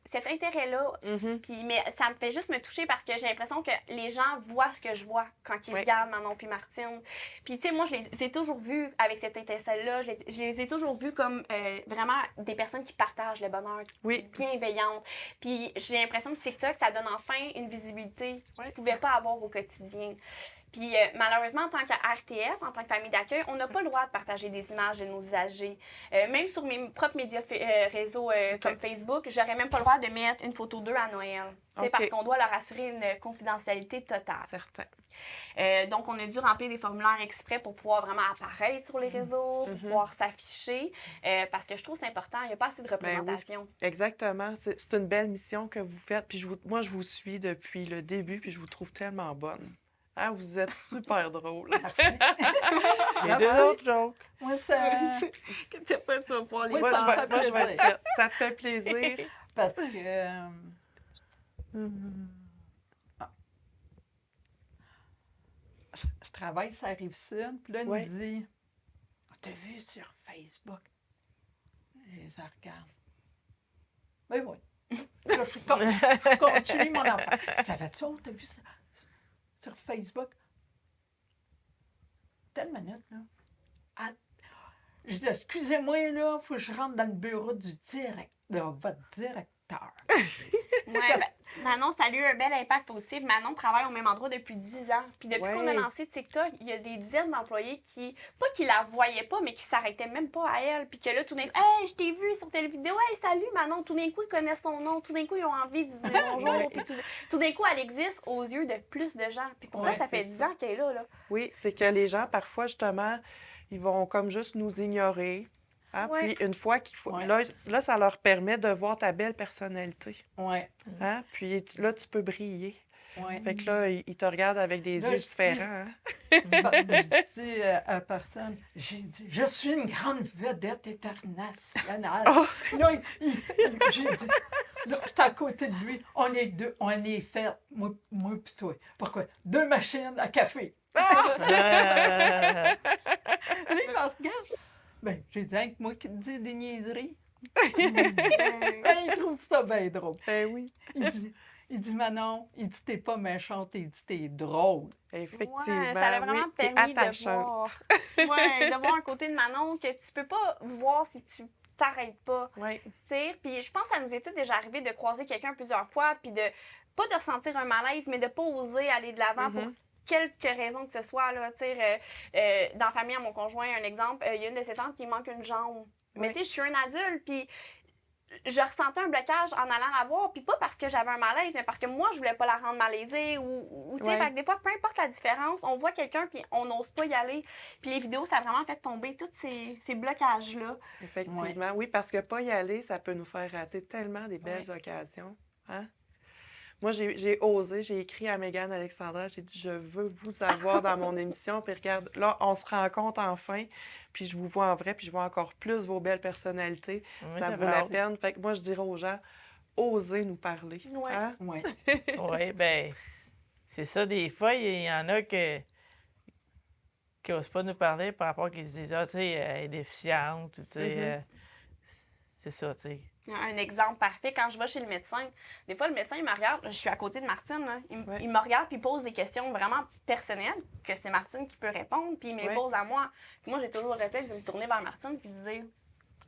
[SPEAKER 3] cet intérêt-là.
[SPEAKER 1] Mhm.
[SPEAKER 3] Puis, mais ça me fait juste me toucher parce que j'ai l'impression que les gens voient ce que je vois quand ils
[SPEAKER 1] Oui.
[SPEAKER 3] regardent Manon puis Martine. Puis, tu sais, moi, je les ai toujours vus avec cette étincelle-là. Je les ai toujours vus comme vraiment des personnes qui partagent le bonheur,
[SPEAKER 1] Oui.
[SPEAKER 3] bienveillantes. Puis, j'ai l'impression que TikTok, ça donne enfin une visibilité qu'ils
[SPEAKER 1] Oui.
[SPEAKER 3] ne pouvaient pas avoir au quotidien. Puis malheureusement, en tant qu'RTF, en tant que famille d'accueil, on n'a pas le droit de partager des images de nos usagers. Même sur mes propres médias réseaux comme Facebook, j'aurais même pas le droit de mettre une photo d'eux à Noël. Tu sais,
[SPEAKER 1] OK.
[SPEAKER 3] parce qu'on doit leur assurer une confidentialité totale.
[SPEAKER 1] Certain.
[SPEAKER 3] Donc, on a dû remplir des formulaires exprès pour pouvoir vraiment apparaître sur les réseaux, pour pouvoir s'afficher, parce que je trouve que c'est important. Il n'y a pas assez de
[SPEAKER 1] Ben oui.
[SPEAKER 3] représentation.
[SPEAKER 1] Exactement. C'est une belle mission que vous faites. Puis moi, je vous suis depuis le début, puis je vous trouve tellement bonne. Hein, vous êtes super drôle.
[SPEAKER 4] Merci.
[SPEAKER 2] Il y a des autres jokes.
[SPEAKER 4] Moi, ça.
[SPEAKER 3] Que t'as pas, tu vas pouvoir les
[SPEAKER 4] Oui,
[SPEAKER 1] Moi,
[SPEAKER 4] ça
[SPEAKER 1] je
[SPEAKER 4] me
[SPEAKER 1] vais,
[SPEAKER 4] fait
[SPEAKER 1] moi, je vais
[SPEAKER 4] plaisir.
[SPEAKER 1] être prête. Ça te fait plaisir.
[SPEAKER 4] Parce que. Je travaille sur la Rive-Sud, puis là, il
[SPEAKER 1] Ouais.
[SPEAKER 4] me dit T'as vu sur Facebook? Je les regarde. Ben oui. Là, je continue mon affaire. Ça fait-tu, on t'a vu ça sur Facebook? Telle minute, là. Ah, je dis, excusez-moi, là, il faut que je rentre dans le bureau de votre directeur.
[SPEAKER 3] Ouais, Manon, ça a eu un bel impact positif. Manon travaille au même endroit depuis 10 ans. Puis depuis qu'on a
[SPEAKER 1] Ouais.
[SPEAKER 3] lancé TikTok, il y a des dizaines d'employés qui, pas qu'ils la voyaient pas, mais qui s'arrêtaient même pas à elle. Puis que là, tout d'un coup, hey, je t'ai vu sur telle vidéo, hey, salut Manon. Tout d'un coup, ils connaissent son nom. Tout d'un coup, ils ont envie de dire bonjour. Puis tout d'un coup, elle existe aux yeux de plus de gens. Puis pourtant,
[SPEAKER 1] Ouais,
[SPEAKER 3] ça fait
[SPEAKER 1] c'est
[SPEAKER 3] 10
[SPEAKER 1] ça.
[SPEAKER 3] ans qu'elle est là.
[SPEAKER 1] Oui, c'est que les gens, parfois, justement, ils vont comme juste nous ignorer. Hein?
[SPEAKER 3] Ouais.
[SPEAKER 1] Puis une fois qu'il faut...
[SPEAKER 4] Ouais.
[SPEAKER 1] Là, ça leur permet de voir ta belle personnalité.
[SPEAKER 4] Oui,
[SPEAKER 1] Hein? Puis là, tu peux briller.
[SPEAKER 4] oui.
[SPEAKER 1] Fait que là, ils te regardent avec des
[SPEAKER 4] Là,
[SPEAKER 1] yeux
[SPEAKER 4] je dis-
[SPEAKER 1] différents. Hein?
[SPEAKER 4] Je dis à la personne, j'ai dit, je suis une grande vedette internationale. Là, j'ai dit, là, j'étais à côté de lui, on est deux, on est fait, moi pis toi. Pourquoi? 2 machines à café.
[SPEAKER 2] Ah!
[SPEAKER 4] Lui, il me regarde. Ben, j'ai dit, hein, moi qui te dis des niaiseries. Ben, il trouve ça bien drôle.
[SPEAKER 1] Ben oui,
[SPEAKER 4] Il dit, Manon, il dit, t'es pas méchante, il dit, t'es drôle.
[SPEAKER 1] effectivement.
[SPEAKER 3] Ouais, ça a vraiment
[SPEAKER 1] oui, t'es
[SPEAKER 3] permis de
[SPEAKER 1] attachante.
[SPEAKER 3] voir, ouais, de voir un côté de Manon que tu peux pas voir si tu t'arrêtes pas.
[SPEAKER 1] Oui,
[SPEAKER 3] Tu sais, puis je pense que ça nous est tout déjà arrivé de croiser quelqu'un plusieurs fois, puis de pas de ressentir un malaise, mais de pas oser aller de l'avant pour quelque raison que ce soit. Là, tu sais, dans la famille à mon conjoint, un exemple, il y a une de ses tantes qui manque une jambe. Mais
[SPEAKER 1] Oui.
[SPEAKER 3] tu sais, je suis un adulte, puis je ressentais un blocage en allant la voir, puis pas parce que j'avais un malaise, mais parce que moi, je voulais pas la rendre malaisée ou tu sais,
[SPEAKER 1] Ouais.
[SPEAKER 3] fait que des fois, peu importe la différence, on voit quelqu'un, puis on n'ose pas y aller. Puis les vidéos, ça a vraiment fait tomber tous ces blocages-là.
[SPEAKER 1] effectivement. Oui, parce que pas y aller, ça peut nous faire rater tellement des belles occasions. Hein? Moi, j'ai osé, j'ai écrit à Mégane Alexandra, j'ai dit, je veux vous avoir dans mon émission. Puis regarde, là, on se rencontre enfin, puis je vous vois en vrai, puis je vois encore plus vos belles personnalités.
[SPEAKER 2] Oui,
[SPEAKER 1] Ça
[SPEAKER 2] j'avais
[SPEAKER 1] vaut la
[SPEAKER 2] hâte.
[SPEAKER 1] peine. Fait que moi, je dirais aux gens, osez nous parler.
[SPEAKER 3] Ouais.
[SPEAKER 1] Hein?
[SPEAKER 4] Oui.
[SPEAKER 2] Oui, ben c'est ça. Des fois, il y en a que qui n'osent pas nous parler par rapport qu'ils se disent, ah, tu sais, elle est déficiente, tu sais. C'est ça, tu sais.
[SPEAKER 3] Un exemple parfait, quand je vais chez le médecin, des fois, le médecin, il me regarde, je suis à côté de Martine, là,
[SPEAKER 1] Ouais.
[SPEAKER 3] il me regarde puis il pose des questions vraiment personnelles, que c'est Martine qui peut répondre, puis il me les
[SPEAKER 1] Ouais.
[SPEAKER 3] pose à moi. Puis moi, j'ai toujours le réflexe de me tourner vers Martine puis de dire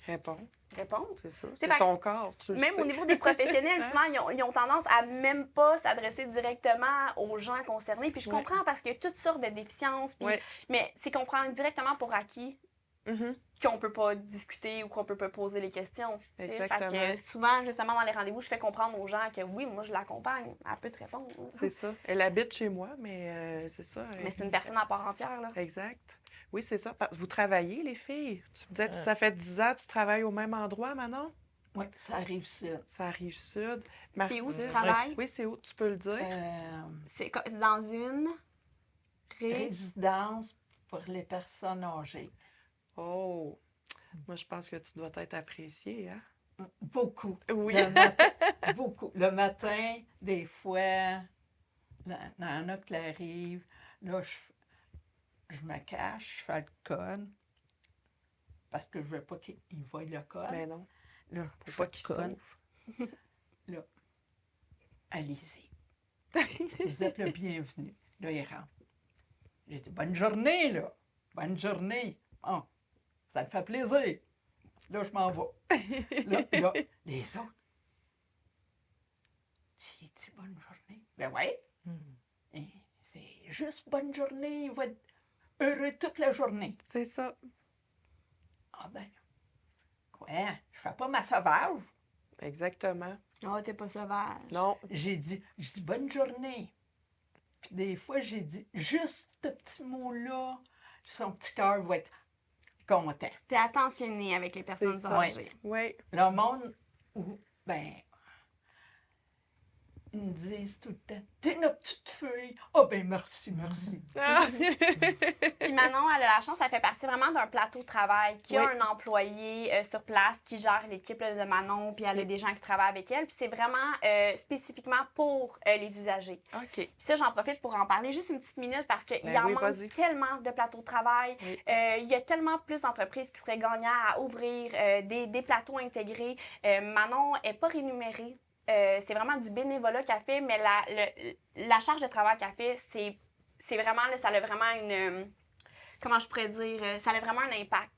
[SPEAKER 1] Réponds,
[SPEAKER 3] répondre.
[SPEAKER 1] c'est ça.
[SPEAKER 3] C'est
[SPEAKER 1] C'est
[SPEAKER 3] fait-
[SPEAKER 1] ton corps, tu le
[SPEAKER 3] Même
[SPEAKER 1] sais.
[SPEAKER 3] au niveau des professionnels,
[SPEAKER 1] Hein?
[SPEAKER 3] souvent, ils ont tendance à même pas s'adresser directement aux gens concernés. Puis je
[SPEAKER 1] Ouais.
[SPEAKER 3] comprends parce qu'il y a toutes sortes de déficiences. Puis-
[SPEAKER 1] Ouais.
[SPEAKER 3] Mais c'est qu'on prend directement pour acquis
[SPEAKER 1] Mhm.
[SPEAKER 3] qu'on peut pas discuter ou qu'on peut pas poser les questions. tu sais. Fait
[SPEAKER 1] Exactement.
[SPEAKER 3] que, souvent, justement, dans les rendez-vous, je fais comprendre aux gens que oui, moi, je l'accompagne. Elle peut te répondre.
[SPEAKER 1] C'est ça. Elle habite chez moi, mais c'est ça.
[SPEAKER 3] Mais c'est une personne à part entière, là.
[SPEAKER 1] Exact. Oui, c'est ça. Vous travaillez, les filles? Tu me disais que ça fait 10 ans que tu travailles au même endroit, Manon?
[SPEAKER 4] Oui, ça arrive ça.
[SPEAKER 1] Ça arrive sud.
[SPEAKER 3] C'est où tu
[SPEAKER 1] Martine?
[SPEAKER 3] travailles?
[SPEAKER 1] Oui, c'est où? Tu peux le dire?
[SPEAKER 3] C'est dans une...
[SPEAKER 4] Résidence pour les personnes âgées.
[SPEAKER 1] Oh! Moi, je pense que tu dois être appréciée, hein?
[SPEAKER 4] Beaucoup.
[SPEAKER 1] Oui.
[SPEAKER 4] Le matin, beaucoup. Le matin, des fois, il y en a qui arrivent. Là, je me cache, je fais le conne. Parce que je veux pas qu'il voie le conne.
[SPEAKER 1] Mais non.
[SPEAKER 4] Là,
[SPEAKER 1] Faut
[SPEAKER 4] je
[SPEAKER 1] pas
[SPEAKER 4] fais
[SPEAKER 1] qu'il
[SPEAKER 4] le conne.
[SPEAKER 1] souffre.
[SPEAKER 4] Là, allez-y. Vous êtes le bienvenu. Là, il rentre. J'ai dit, bonne journée, là. Bonne journée. Bon, ça te fait plaisir. Là, je m'en vais. Là, les autres. Tu dis bonne journée? Ben ouais. Et c'est juste bonne journée. Il va être heureux toute la journée.
[SPEAKER 1] C'est ça.
[SPEAKER 4] Ah ben, quoi? Je fais pas ma sauvage.
[SPEAKER 1] Exactement.
[SPEAKER 3] Oh, t'es pas sauvage.
[SPEAKER 1] Non.
[SPEAKER 4] J'ai dit bonne journée. Puis des fois, j'ai dit juste ce petit mot-là, son petit cœur va être content.
[SPEAKER 3] T'es attentionné avec les personnes
[SPEAKER 1] C'est ça.
[SPEAKER 3] âgées.
[SPEAKER 1] Oui.
[SPEAKER 4] Le monde, ben, ils me disent tout le temps, t'es notre petite fille. Ah ben merci, merci.
[SPEAKER 1] Ah!
[SPEAKER 3] Puis Manon, elle a la chance, elle fait partie vraiment d'un plateau de travail qui a
[SPEAKER 1] Oui.
[SPEAKER 3] un employé sur place qui gère l'équipe là, de Manon, puis elle a des gens qui travaillent avec elle. Puis c'est vraiment spécifiquement pour les usagers.
[SPEAKER 1] OK.
[SPEAKER 3] Puis ça, j'en profite pour en parler juste une petite minute parce qu'il
[SPEAKER 1] Ben
[SPEAKER 3] y en
[SPEAKER 1] oui,
[SPEAKER 3] manque
[SPEAKER 1] vas-y.
[SPEAKER 3] tellement de plateaux de travail.
[SPEAKER 1] Oui.
[SPEAKER 3] Il y a tellement plus d'entreprises qui seraient gagnantes à ouvrir des plateaux intégrés. Manon n'est pas rémunérée. C'est vraiment du bénévolat qu'elle fait, mais la charge de travail qu'elle fait, c'est vraiment, là, ça a vraiment une... comment je pourrais dire? Ça a vraiment un impact.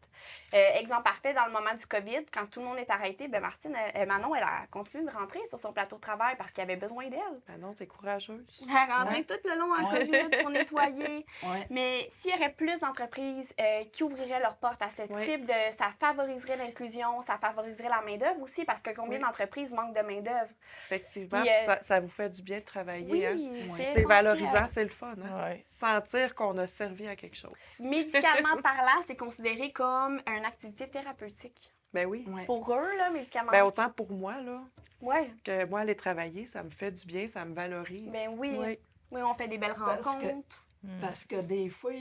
[SPEAKER 3] Exemple parfait, dans le moment du COVID, quand tout le monde est arrêté, ben Martine, Manon, elle a continué de rentrer sur son plateau de travail parce qu'il avait besoin d'elle.
[SPEAKER 1] Ben non, t'es courageuse.
[SPEAKER 3] Elle rentrait
[SPEAKER 4] Ouais.
[SPEAKER 3] tout le long en
[SPEAKER 4] Ouais.
[SPEAKER 3] COVID pour nettoyer.
[SPEAKER 4] Ouais.
[SPEAKER 3] Mais s'il y aurait plus d'entreprises qui ouvriraient leurs portes à ce
[SPEAKER 1] Oui.
[SPEAKER 3] type de... Ça favoriserait l'inclusion, ça favoriserait la main-d'œuvre aussi, parce que combien
[SPEAKER 1] Oui.
[SPEAKER 3] d'entreprises manquent de main-d'œuvre?
[SPEAKER 1] Effectivement.
[SPEAKER 3] Puis,
[SPEAKER 1] Puis ça vous fait du bien de travailler.
[SPEAKER 3] Oui,
[SPEAKER 1] hein?
[SPEAKER 3] c'est
[SPEAKER 1] C'est
[SPEAKER 3] essentiel.
[SPEAKER 1] valorisant, c'est le fun. Hein?
[SPEAKER 2] Ouais.
[SPEAKER 1] Sentir qu'on a servi à quelque chose.
[SPEAKER 3] Médicalement parlant, c'est considéré comme une activité thérapeutique.
[SPEAKER 1] Ben oui.
[SPEAKER 4] Ouais.
[SPEAKER 3] Pour eux, là, médicalement.
[SPEAKER 1] Ben autant pour moi, là,
[SPEAKER 3] Ouais.
[SPEAKER 1] que moi, aller travailler, ça me fait du bien, ça me valorise.
[SPEAKER 3] Ben oui.
[SPEAKER 1] Oui.
[SPEAKER 3] Oui, on fait des belles
[SPEAKER 4] Parce que-
[SPEAKER 3] rencontres.
[SPEAKER 4] Parce que des fois,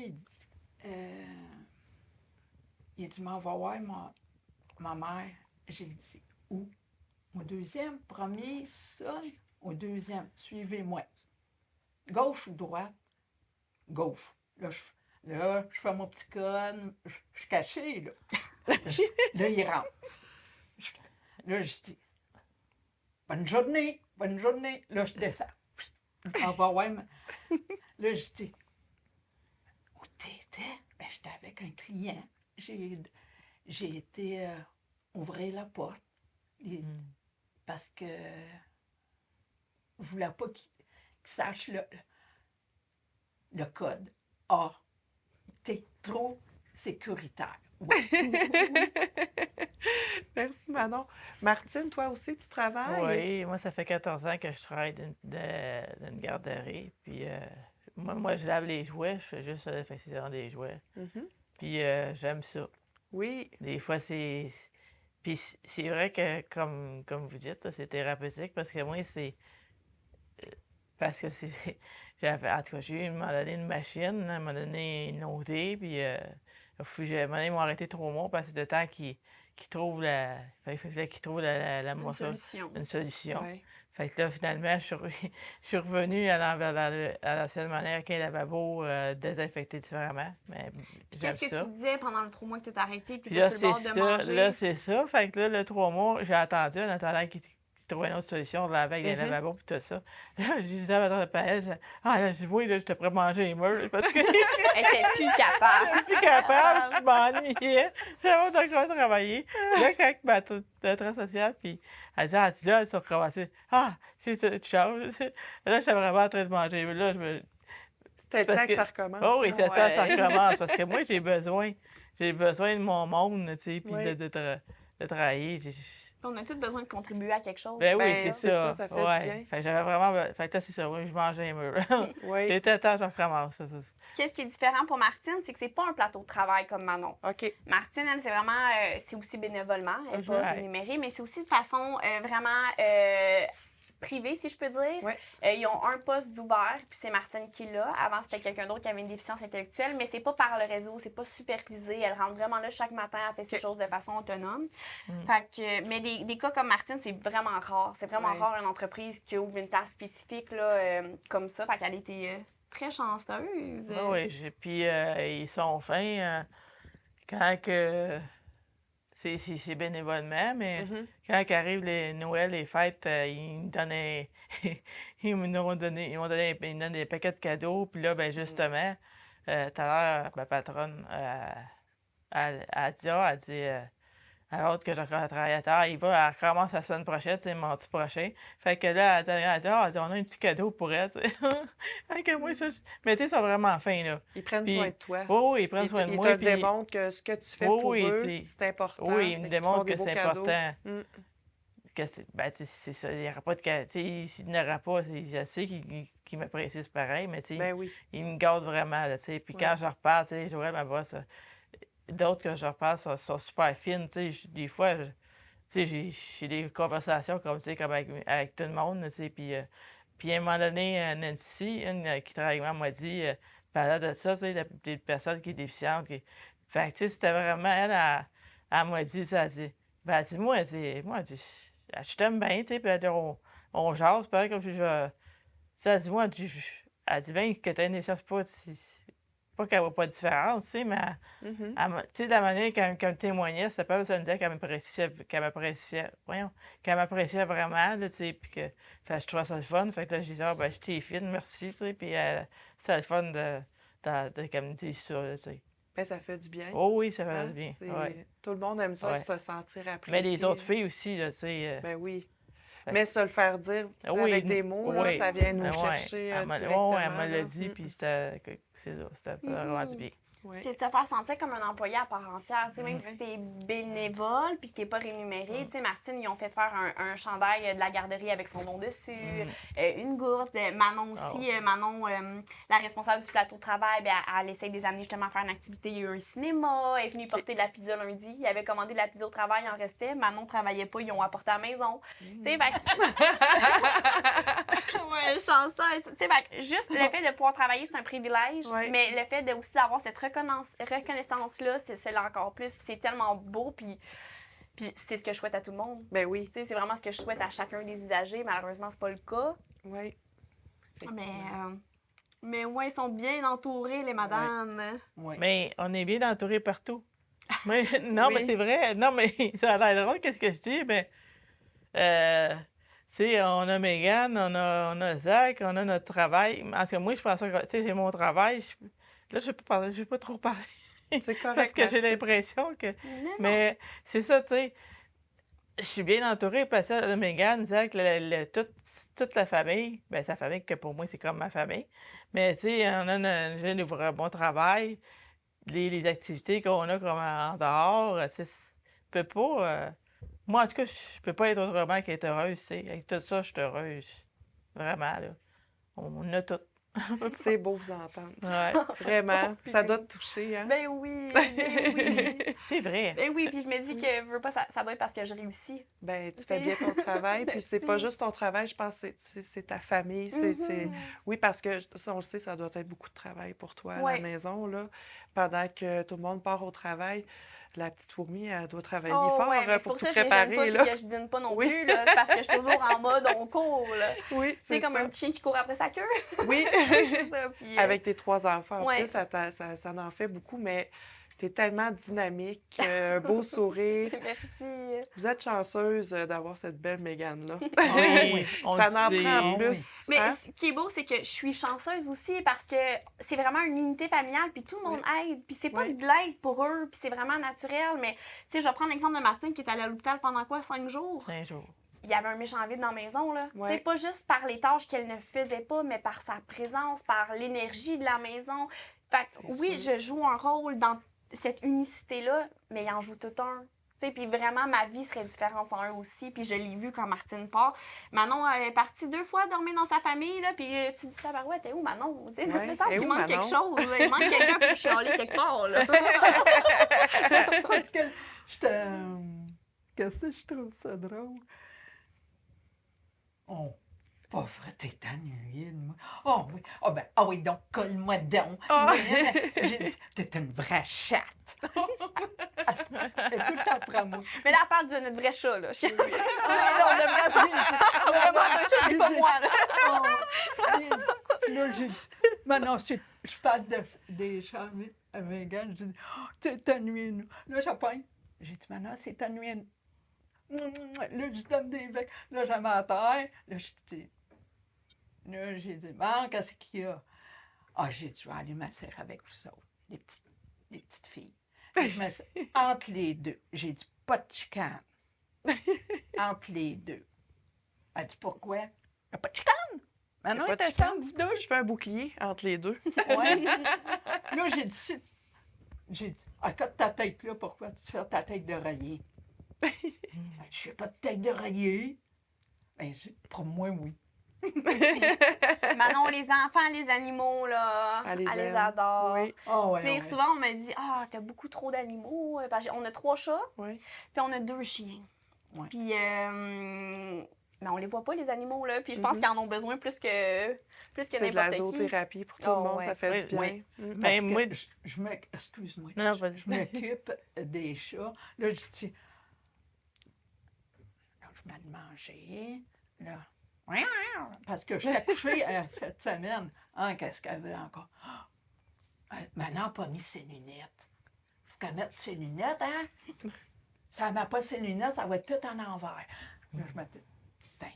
[SPEAKER 4] il dit, m'en va voir ma mère. J'ai dit, où? Au deuxième, premier, sonne. Au deuxième, suivez-moi. Gauche ou droite? Gauche. Là, je fais mon petit conne. Je suis cachée, là. Là, il rentre. Là, je dis, bonne journée, bonne journée. Là, je descends. Je m'en vais voir Là, je dis, où t'étais? Ben, j'étais avec un client. J'ai été ouvrir la porte. Parce que je voulais pas qu'il sache le code. Ah, t'es trop sécuritaire. Ouais.
[SPEAKER 1] Merci, Manon. Martine, toi aussi, tu travailles?
[SPEAKER 2] Oui, moi, ça fait 14 ans que je travaille d'une garderie. Puis moi, je lave les jouets, je fais juste la désinfection des jouets.
[SPEAKER 1] Mhm.
[SPEAKER 2] Puis j'aime ça.
[SPEAKER 1] Oui.
[SPEAKER 2] Des fois, Puis c'est vrai que, comme vous dites, là, c'est thérapeutique parce que moi, c'est. Parce que c'est. En tout cas, j'ai eu à un moment donné une machine, à un moment donné une OD, puis à un moment donné, ils m'ont arrêté 3 mois parce que le temps qu'ils qu'il trouve fallait qu'il trouve la
[SPEAKER 3] Une
[SPEAKER 2] moisson-
[SPEAKER 3] solution.
[SPEAKER 2] une solution.
[SPEAKER 1] Ouais.
[SPEAKER 2] Fait que là, finalement, je suis revenue à l'ancienne manière avec un lavabo désinfecté différemment. Mais
[SPEAKER 3] Puis
[SPEAKER 2] j'aime
[SPEAKER 3] qu'est-ce que
[SPEAKER 2] ça.
[SPEAKER 3] tu disais pendant le 3 mois que tu étais arrêtée? Tu
[SPEAKER 2] Puis
[SPEAKER 3] étais
[SPEAKER 2] là,
[SPEAKER 3] sur le
[SPEAKER 2] c'est
[SPEAKER 3] bord de
[SPEAKER 2] ça.
[SPEAKER 3] manger?
[SPEAKER 2] Là, c'est ça. Fait que là, le 3 mois, j'ai attendu en attendant qu'il trouve une autre solution de laver avec des lavabos puis tout ça. Là, j'ai dit à ma tante Paëlle, là, je dis, oui, là, j'étais prêt à manger les murs parce que
[SPEAKER 3] Elle était plus capable.
[SPEAKER 2] je suis plus capable, je m'ennuyais. J'avais encore travailler. Là, quand ma très sociale, puis elle dit, tu dis, ils ont recommencé. Tu changes. Là, j'étais vraiment en train de manger. Mais là,
[SPEAKER 1] C'était le
[SPEAKER 2] parce
[SPEAKER 1] temps que ça recommence.
[SPEAKER 2] Oh oui, c'est le temps que ça
[SPEAKER 3] Ouais.
[SPEAKER 2] recommence. Parce que moi, j'ai besoin de mon monde, tu sais, puis
[SPEAKER 1] Oui.
[SPEAKER 2] de travailler.
[SPEAKER 3] On a tous besoin de contribuer à quelque chose.
[SPEAKER 2] Ben oui,
[SPEAKER 1] Ben,
[SPEAKER 2] c'est
[SPEAKER 1] c'est
[SPEAKER 2] ça.
[SPEAKER 1] ça fait du
[SPEAKER 2] ouais.
[SPEAKER 1] bien.
[SPEAKER 2] Fait que j'avais vraiment. Fait que là, c'est ça. Oui, je mangeais un mur.
[SPEAKER 1] Oui.
[SPEAKER 2] Il était temps, je recommence. Ça.
[SPEAKER 3] Qu'est-ce qui est différent pour Martine, c'est que c'est pas un plateau de travail comme Manon.
[SPEAKER 1] OK.
[SPEAKER 3] Martine, elle, c'est vraiment, c'est aussi bénévolement, elle n'est pas
[SPEAKER 2] Ouais.
[SPEAKER 3] rémunérée, mais c'est aussi de façon vraiment privée, si je peux dire.
[SPEAKER 1] Ouais.
[SPEAKER 3] Ils ont un poste d'ouvert, puis c'est Martine qui l'a. Avant, c'était quelqu'un d'autre qui avait une déficience intellectuelle, mais c'est pas par le réseau, c'est pas supervisé. Elle rentre vraiment là chaque matin, elle fait ses
[SPEAKER 1] OK.
[SPEAKER 3] choses de façon autonome. Fait que, mais des cas comme Martine, c'est vraiment rare. C'est vraiment
[SPEAKER 1] Ouais.
[SPEAKER 3] rare une entreprise qui ouvre une place spécifique là, comme ça. Fait qu'elle était très chanceuse.
[SPEAKER 2] Oui, puis ils sont fins quand que. C'est bénévolement, mais
[SPEAKER 1] Mhm.
[SPEAKER 2] quand arrivent les Noël, les fêtes, ils me donnaient. Ils m'ont donné, ils me donnent des paquets de cadeaux. Puis là, ben justement, tout à l'heure, ma patronne, elle dit, à l'autre que je travaille à terre, elle recommence la semaine prochaine, c'est mardi prochain. Fait que là, elle dit, on a un petit cadeau pour elle, tu sais. Fait que moi, ça, mais tu sais, ils sont vraiment fins, là.
[SPEAKER 1] Ils prennent
[SPEAKER 2] Puis-
[SPEAKER 1] soin de toi.
[SPEAKER 2] Oui, ils prennent
[SPEAKER 1] Ils
[SPEAKER 2] soin de
[SPEAKER 1] ils
[SPEAKER 2] moi.
[SPEAKER 1] te
[SPEAKER 2] puis-
[SPEAKER 1] démontrent que ce que tu fais
[SPEAKER 2] Oui,
[SPEAKER 1] pour
[SPEAKER 2] oui,
[SPEAKER 1] eux,
[SPEAKER 2] tu sais.
[SPEAKER 1] c'est important.
[SPEAKER 2] Oui, ils
[SPEAKER 1] Fait
[SPEAKER 2] me
[SPEAKER 1] qu'ils te
[SPEAKER 2] démontrent
[SPEAKER 1] font des
[SPEAKER 2] que
[SPEAKER 1] beaux
[SPEAKER 2] c'est
[SPEAKER 1] cadeaux.
[SPEAKER 2] important.
[SPEAKER 1] Mm.
[SPEAKER 2] Que c'est ça, il n'y aura pas de cadeau. S'il n'y en aura pas, je sais qu'ils m'apprécient c'est pareil, mais tu sais,
[SPEAKER 1] Ben oui.
[SPEAKER 2] ils me gardent vraiment, là, tu sais. Puis
[SPEAKER 1] Ouais.
[SPEAKER 2] quand je repars, tu sais, Joël, ma boss, d'autres que je repars sont super fines, tu sais. Des fois, tu sais, j'ai des conversations comme, tu sais, comme avec tout le monde, tu sais. Puis à un moment donné, Nancy, qui travaille avec moi, m'a dit, parlant de ça, tu sais, des personnes qui sont déficientes. Fait que, tu sais, c'était vraiment, elle m'a dit ça, elle dit, ben, elle dit, moi, elle dit, je t'aime bien, tu sais, puis elle dit, on jase, pareil, comme si je. Ça, elle dit, moi, elle dit bien que t'as une déficience, c'est pas qu'elle voit pas de différence, tu sais, mais
[SPEAKER 1] Mhm.
[SPEAKER 2] tu sais, la manière qu'elle me témoignait, ça peut me dire qu'elle m'appréciait vraiment, là, tu sais, puis que fait, je trouvais ça le fun. Fait que là, j'ai dit, ben, je t'ai fine, merci, tu sais, puis c'est le fun qu'elle me dise ça, là, tu sais.
[SPEAKER 1] Ben, ça fait du bien.
[SPEAKER 2] Oh oui, ça fait
[SPEAKER 1] Hein?
[SPEAKER 2] du bien,
[SPEAKER 1] C'est-
[SPEAKER 2] ouais.
[SPEAKER 1] Tout le monde aime ça,
[SPEAKER 2] Ouais.
[SPEAKER 1] se sentir apprécié.
[SPEAKER 2] Mais les autres filles aussi, là, tu sais.
[SPEAKER 1] Ben oui.
[SPEAKER 2] Fait-
[SPEAKER 1] Mais se le faire dire
[SPEAKER 2] Oui,
[SPEAKER 1] avec des mots, là,
[SPEAKER 2] oui.
[SPEAKER 1] ça vient nous
[SPEAKER 2] Ouais.
[SPEAKER 1] chercher
[SPEAKER 2] Elle m'a-
[SPEAKER 1] directement.
[SPEAKER 2] ouais, elle me l'a
[SPEAKER 1] là.
[SPEAKER 2] dit,
[SPEAKER 1] Mm.
[SPEAKER 2] puis c'est ça, c'était vraiment du bien.
[SPEAKER 1] Ouais.
[SPEAKER 3] C'est de te faire sentir comme un employé à part entière. Tu sais, même
[SPEAKER 1] Mhm.
[SPEAKER 3] si tu es bénévole puis que tu n'es pas rémunéré. Tu sais, Martine, ils ont fait faire un chandail de la garderie avec son nom dessus, une gourde. Manon aussi, Manon, la responsable du plateau de travail, ben, elle essaie de les amener justement à faire une activité. Il y a eu un cinéma, elle est venue porter de la pizza lundi. Il avait commandé de la pizza au travail, il en restait. Manon ne travaillait pas, ils ont apporté à la maison. Tu sais, fait que- ouais, chanceuse. Tu sais, fait que juste le fait de pouvoir travailler, c'est un privilège.
[SPEAKER 1] Ouais.
[SPEAKER 3] Mais le fait de aussi d'avoir cette reconnaissance-là, c'est là encore plus. Puis c'est tellement beau. Puis c'est ce que je souhaite à tout le monde.
[SPEAKER 1] Ben oui.
[SPEAKER 3] Tu sais, c'est vraiment ce que je souhaite à chacun des usagers. Malheureusement, c'est pas le cas.
[SPEAKER 1] Oui.
[SPEAKER 3] Mais ouais, ils sont bien entourés, les madames.
[SPEAKER 4] Oui.
[SPEAKER 2] Mais on est bien entouré partout. Mais, non,
[SPEAKER 1] Oui.
[SPEAKER 2] mais c'est vrai. Non, mais ça a l'air drôle, qu'est-ce que je dis, mais. Tu sais, on a Mégane, on a Zach, on a notre travail. En tout cas, moi, je pense que, tu sais, j'ai mon travail. Là, je vais pas trop parler.
[SPEAKER 1] C'est correct.
[SPEAKER 2] Parce que j'ai
[SPEAKER 1] Martine.
[SPEAKER 2] l'impression que.
[SPEAKER 3] Non,
[SPEAKER 2] Mais c'est ça, tu sais. Je suis bien entourée parce que Mégane, Zach, toute la famille, ben sa famille, que pour moi, c'est comme ma famille. Mais tu sais, j'ai un bon travail, les activités qu'on a comme en dehors, tu sais, je peux pas. Moi, en tout cas, je peux pas être autrement qu'être heureuse, tu sais. Avec tout ça, je suis heureuse. Vraiment, là. On a tout.
[SPEAKER 1] C'est beau vous entendre.
[SPEAKER 2] Ouais.
[SPEAKER 1] Vraiment. Ça doit te toucher, hein?
[SPEAKER 3] Ben oui, ben oui.
[SPEAKER 2] C'est vrai.
[SPEAKER 3] Ben oui, puis je me dis que veux pas, ça doit être parce que je réussis.
[SPEAKER 1] Ben, tu fais bien ton travail. Puis c'est pas
[SPEAKER 3] Merci.
[SPEAKER 1] juste ton travail, je pense que c'est ta famille. Oui, parce que ça, on le sait, ça doit être beaucoup de travail pour toi à
[SPEAKER 3] Ouais.
[SPEAKER 1] la maison, là, pendant que tout le monde part au travail. la petite fourmi, elle doit travailler
[SPEAKER 3] Oh,
[SPEAKER 1] fort
[SPEAKER 3] ouais, mais c'est
[SPEAKER 1] pour
[SPEAKER 3] pour
[SPEAKER 1] tout
[SPEAKER 3] ça que je
[SPEAKER 1] préparer.
[SPEAKER 3] les gêne pas
[SPEAKER 1] là.
[SPEAKER 3] et que je dîne pas non
[SPEAKER 1] Oui.
[SPEAKER 3] plus. là. C'est parce que je suis toujours en mode on court. Là.
[SPEAKER 1] Oui,
[SPEAKER 3] C'est comme
[SPEAKER 1] ça.
[SPEAKER 3] un petit chien qui court après sa queue.
[SPEAKER 1] Oui,
[SPEAKER 3] C'est ça. Puis,
[SPEAKER 1] avec tes 3 enfants. En
[SPEAKER 3] ouais.
[SPEAKER 1] plus, ça en fait beaucoup, mais tu es tellement dynamique, un beau sourire.
[SPEAKER 3] Merci.
[SPEAKER 1] Vous êtes chanceuse d'avoir cette belle Mégane-là.
[SPEAKER 2] Oui, on
[SPEAKER 1] Ça
[SPEAKER 2] le
[SPEAKER 1] en
[SPEAKER 2] sait.
[SPEAKER 1] prend
[SPEAKER 4] oui.
[SPEAKER 1] plus.
[SPEAKER 3] Mais
[SPEAKER 1] hein?
[SPEAKER 3] ce qui est beau, c'est que je suis chanceuse aussi parce que c'est vraiment une unité familiale, puis tout le monde aide, puis c'est pas
[SPEAKER 1] Oui.
[SPEAKER 3] de l'aide pour eux, puis c'est vraiment naturel. Mais tu sais, je vais prendre l'exemple de Martine qui est allée à l'hôpital pendant quoi, 5 jours?
[SPEAKER 2] 5 jours.
[SPEAKER 3] Il y avait un méchant vide dans la maison, là.
[SPEAKER 1] Ouais.
[SPEAKER 3] Tu sais, pas juste par les tâches qu'elle ne faisait pas, mais par sa présence, par l'énergie de la maison. Fait que
[SPEAKER 1] C'est
[SPEAKER 3] oui,
[SPEAKER 1] sûr.
[SPEAKER 3] je joue un rôle dans cette unicité-là, mais il en joue tout un. Tu sais, puis vraiment, ma vie serait différente sans eux aussi. Puis je l'ai vu quand Martine part. Manon elle est partie 2 fois dormir dans sa famille, là. Puis tu te dis, tabarouette, t'es où, Manon? Tu sais,
[SPEAKER 1] Ouais,
[SPEAKER 3] il me semble
[SPEAKER 1] elle est
[SPEAKER 3] qu'il
[SPEAKER 1] où,
[SPEAKER 3] manque quelque
[SPEAKER 1] Manon?
[SPEAKER 3] chose. Là. Il manque quelqu'un pour chialer quelque part, là.
[SPEAKER 4] Parce que j'étais. Qu'est-ce que je trouve ça drôle? Oh, pas vrai, t'es ennuyée de moi. Oh oui, oh ben, ah oui, donc, colle-moi donc.
[SPEAKER 1] Ah.
[SPEAKER 4] J'ai dit, t'es une vraie chatte. Elle est tout le temps après moi.
[SPEAKER 3] Mais là, elle parle de notre vrai chat, là. Là, on devrait vraiment deux chats, c'est pas moi, là.
[SPEAKER 4] Oh, puis là, j'ai dit, maintenant, je parle des chats à Mégane, j'ai dit, oh, t'es ennuyée, nous. Là, j'apprends. J'ai dit, maintenant, c'est ennuyé. Là, je donne des becs. Là, j'aime à terre. Là, je dis, là, j'ai dit, bon, qu'est-ce qu'il y a? Ah, j'ai dit, je vais aller m'asseoir avec vous autres, les petites filles. Là, je m'assieds entre les deux. J'ai dit, pas de chicane. Entre les deux. Elle dit, pourquoi? Il n'y a pas de chicane. Maintenant,
[SPEAKER 1] pas
[SPEAKER 4] elle
[SPEAKER 1] de
[SPEAKER 4] est
[SPEAKER 1] chicane?
[SPEAKER 4] ensemble, vous deux.
[SPEAKER 1] Je fais un bouclier entre les deux.
[SPEAKER 4] Ouais. Là, j'ai dit, j'ai dit, accote ta tête là, pourquoi tu fais ta tête d'oreiller? Je n'ai pas de tête d'oreiller. Ben, pour moi, oui.
[SPEAKER 3] Manon, les enfants, les animaux, là,
[SPEAKER 1] Elle les
[SPEAKER 3] elle les
[SPEAKER 1] aime.
[SPEAKER 3] adore.
[SPEAKER 1] Oui,
[SPEAKER 4] Ah ouais,
[SPEAKER 3] Tu sais,
[SPEAKER 4] ouais.
[SPEAKER 3] souvent, on me dit, ah, t'as beaucoup trop d'animaux. Parce qu'on a 3 chats,
[SPEAKER 1] oui.
[SPEAKER 3] puis on a 2 chiens.
[SPEAKER 4] Ouais.
[SPEAKER 3] Puis, mais on les voit pas, les animaux, là. Puis je pense qu'ils en ont besoin plus que
[SPEAKER 1] C'est de la
[SPEAKER 3] n'importe qui.
[SPEAKER 1] zoothérapie pour tout
[SPEAKER 3] Oh,
[SPEAKER 1] le monde,
[SPEAKER 3] ouais.
[SPEAKER 1] ça fait
[SPEAKER 2] Oui,
[SPEAKER 1] du bien.
[SPEAKER 4] oui.
[SPEAKER 1] Mm.
[SPEAKER 4] Parce
[SPEAKER 2] Ben,
[SPEAKER 4] que
[SPEAKER 2] moi-
[SPEAKER 4] excuse-moi.
[SPEAKER 2] Non, non, vas-y.
[SPEAKER 4] Je m'occupe des chats. Là, je dis, là, je mets de manger. Là, parce que je t'ai couché cette semaine. Hein, qu'est-ce qu'elle veut encore? Maintenant, pas mis ses lunettes. Faut qu'elle mette ses lunettes, hein? Si elle ne met pas ses lunettes, ça va être tout en envers. Là, je me dis, putain.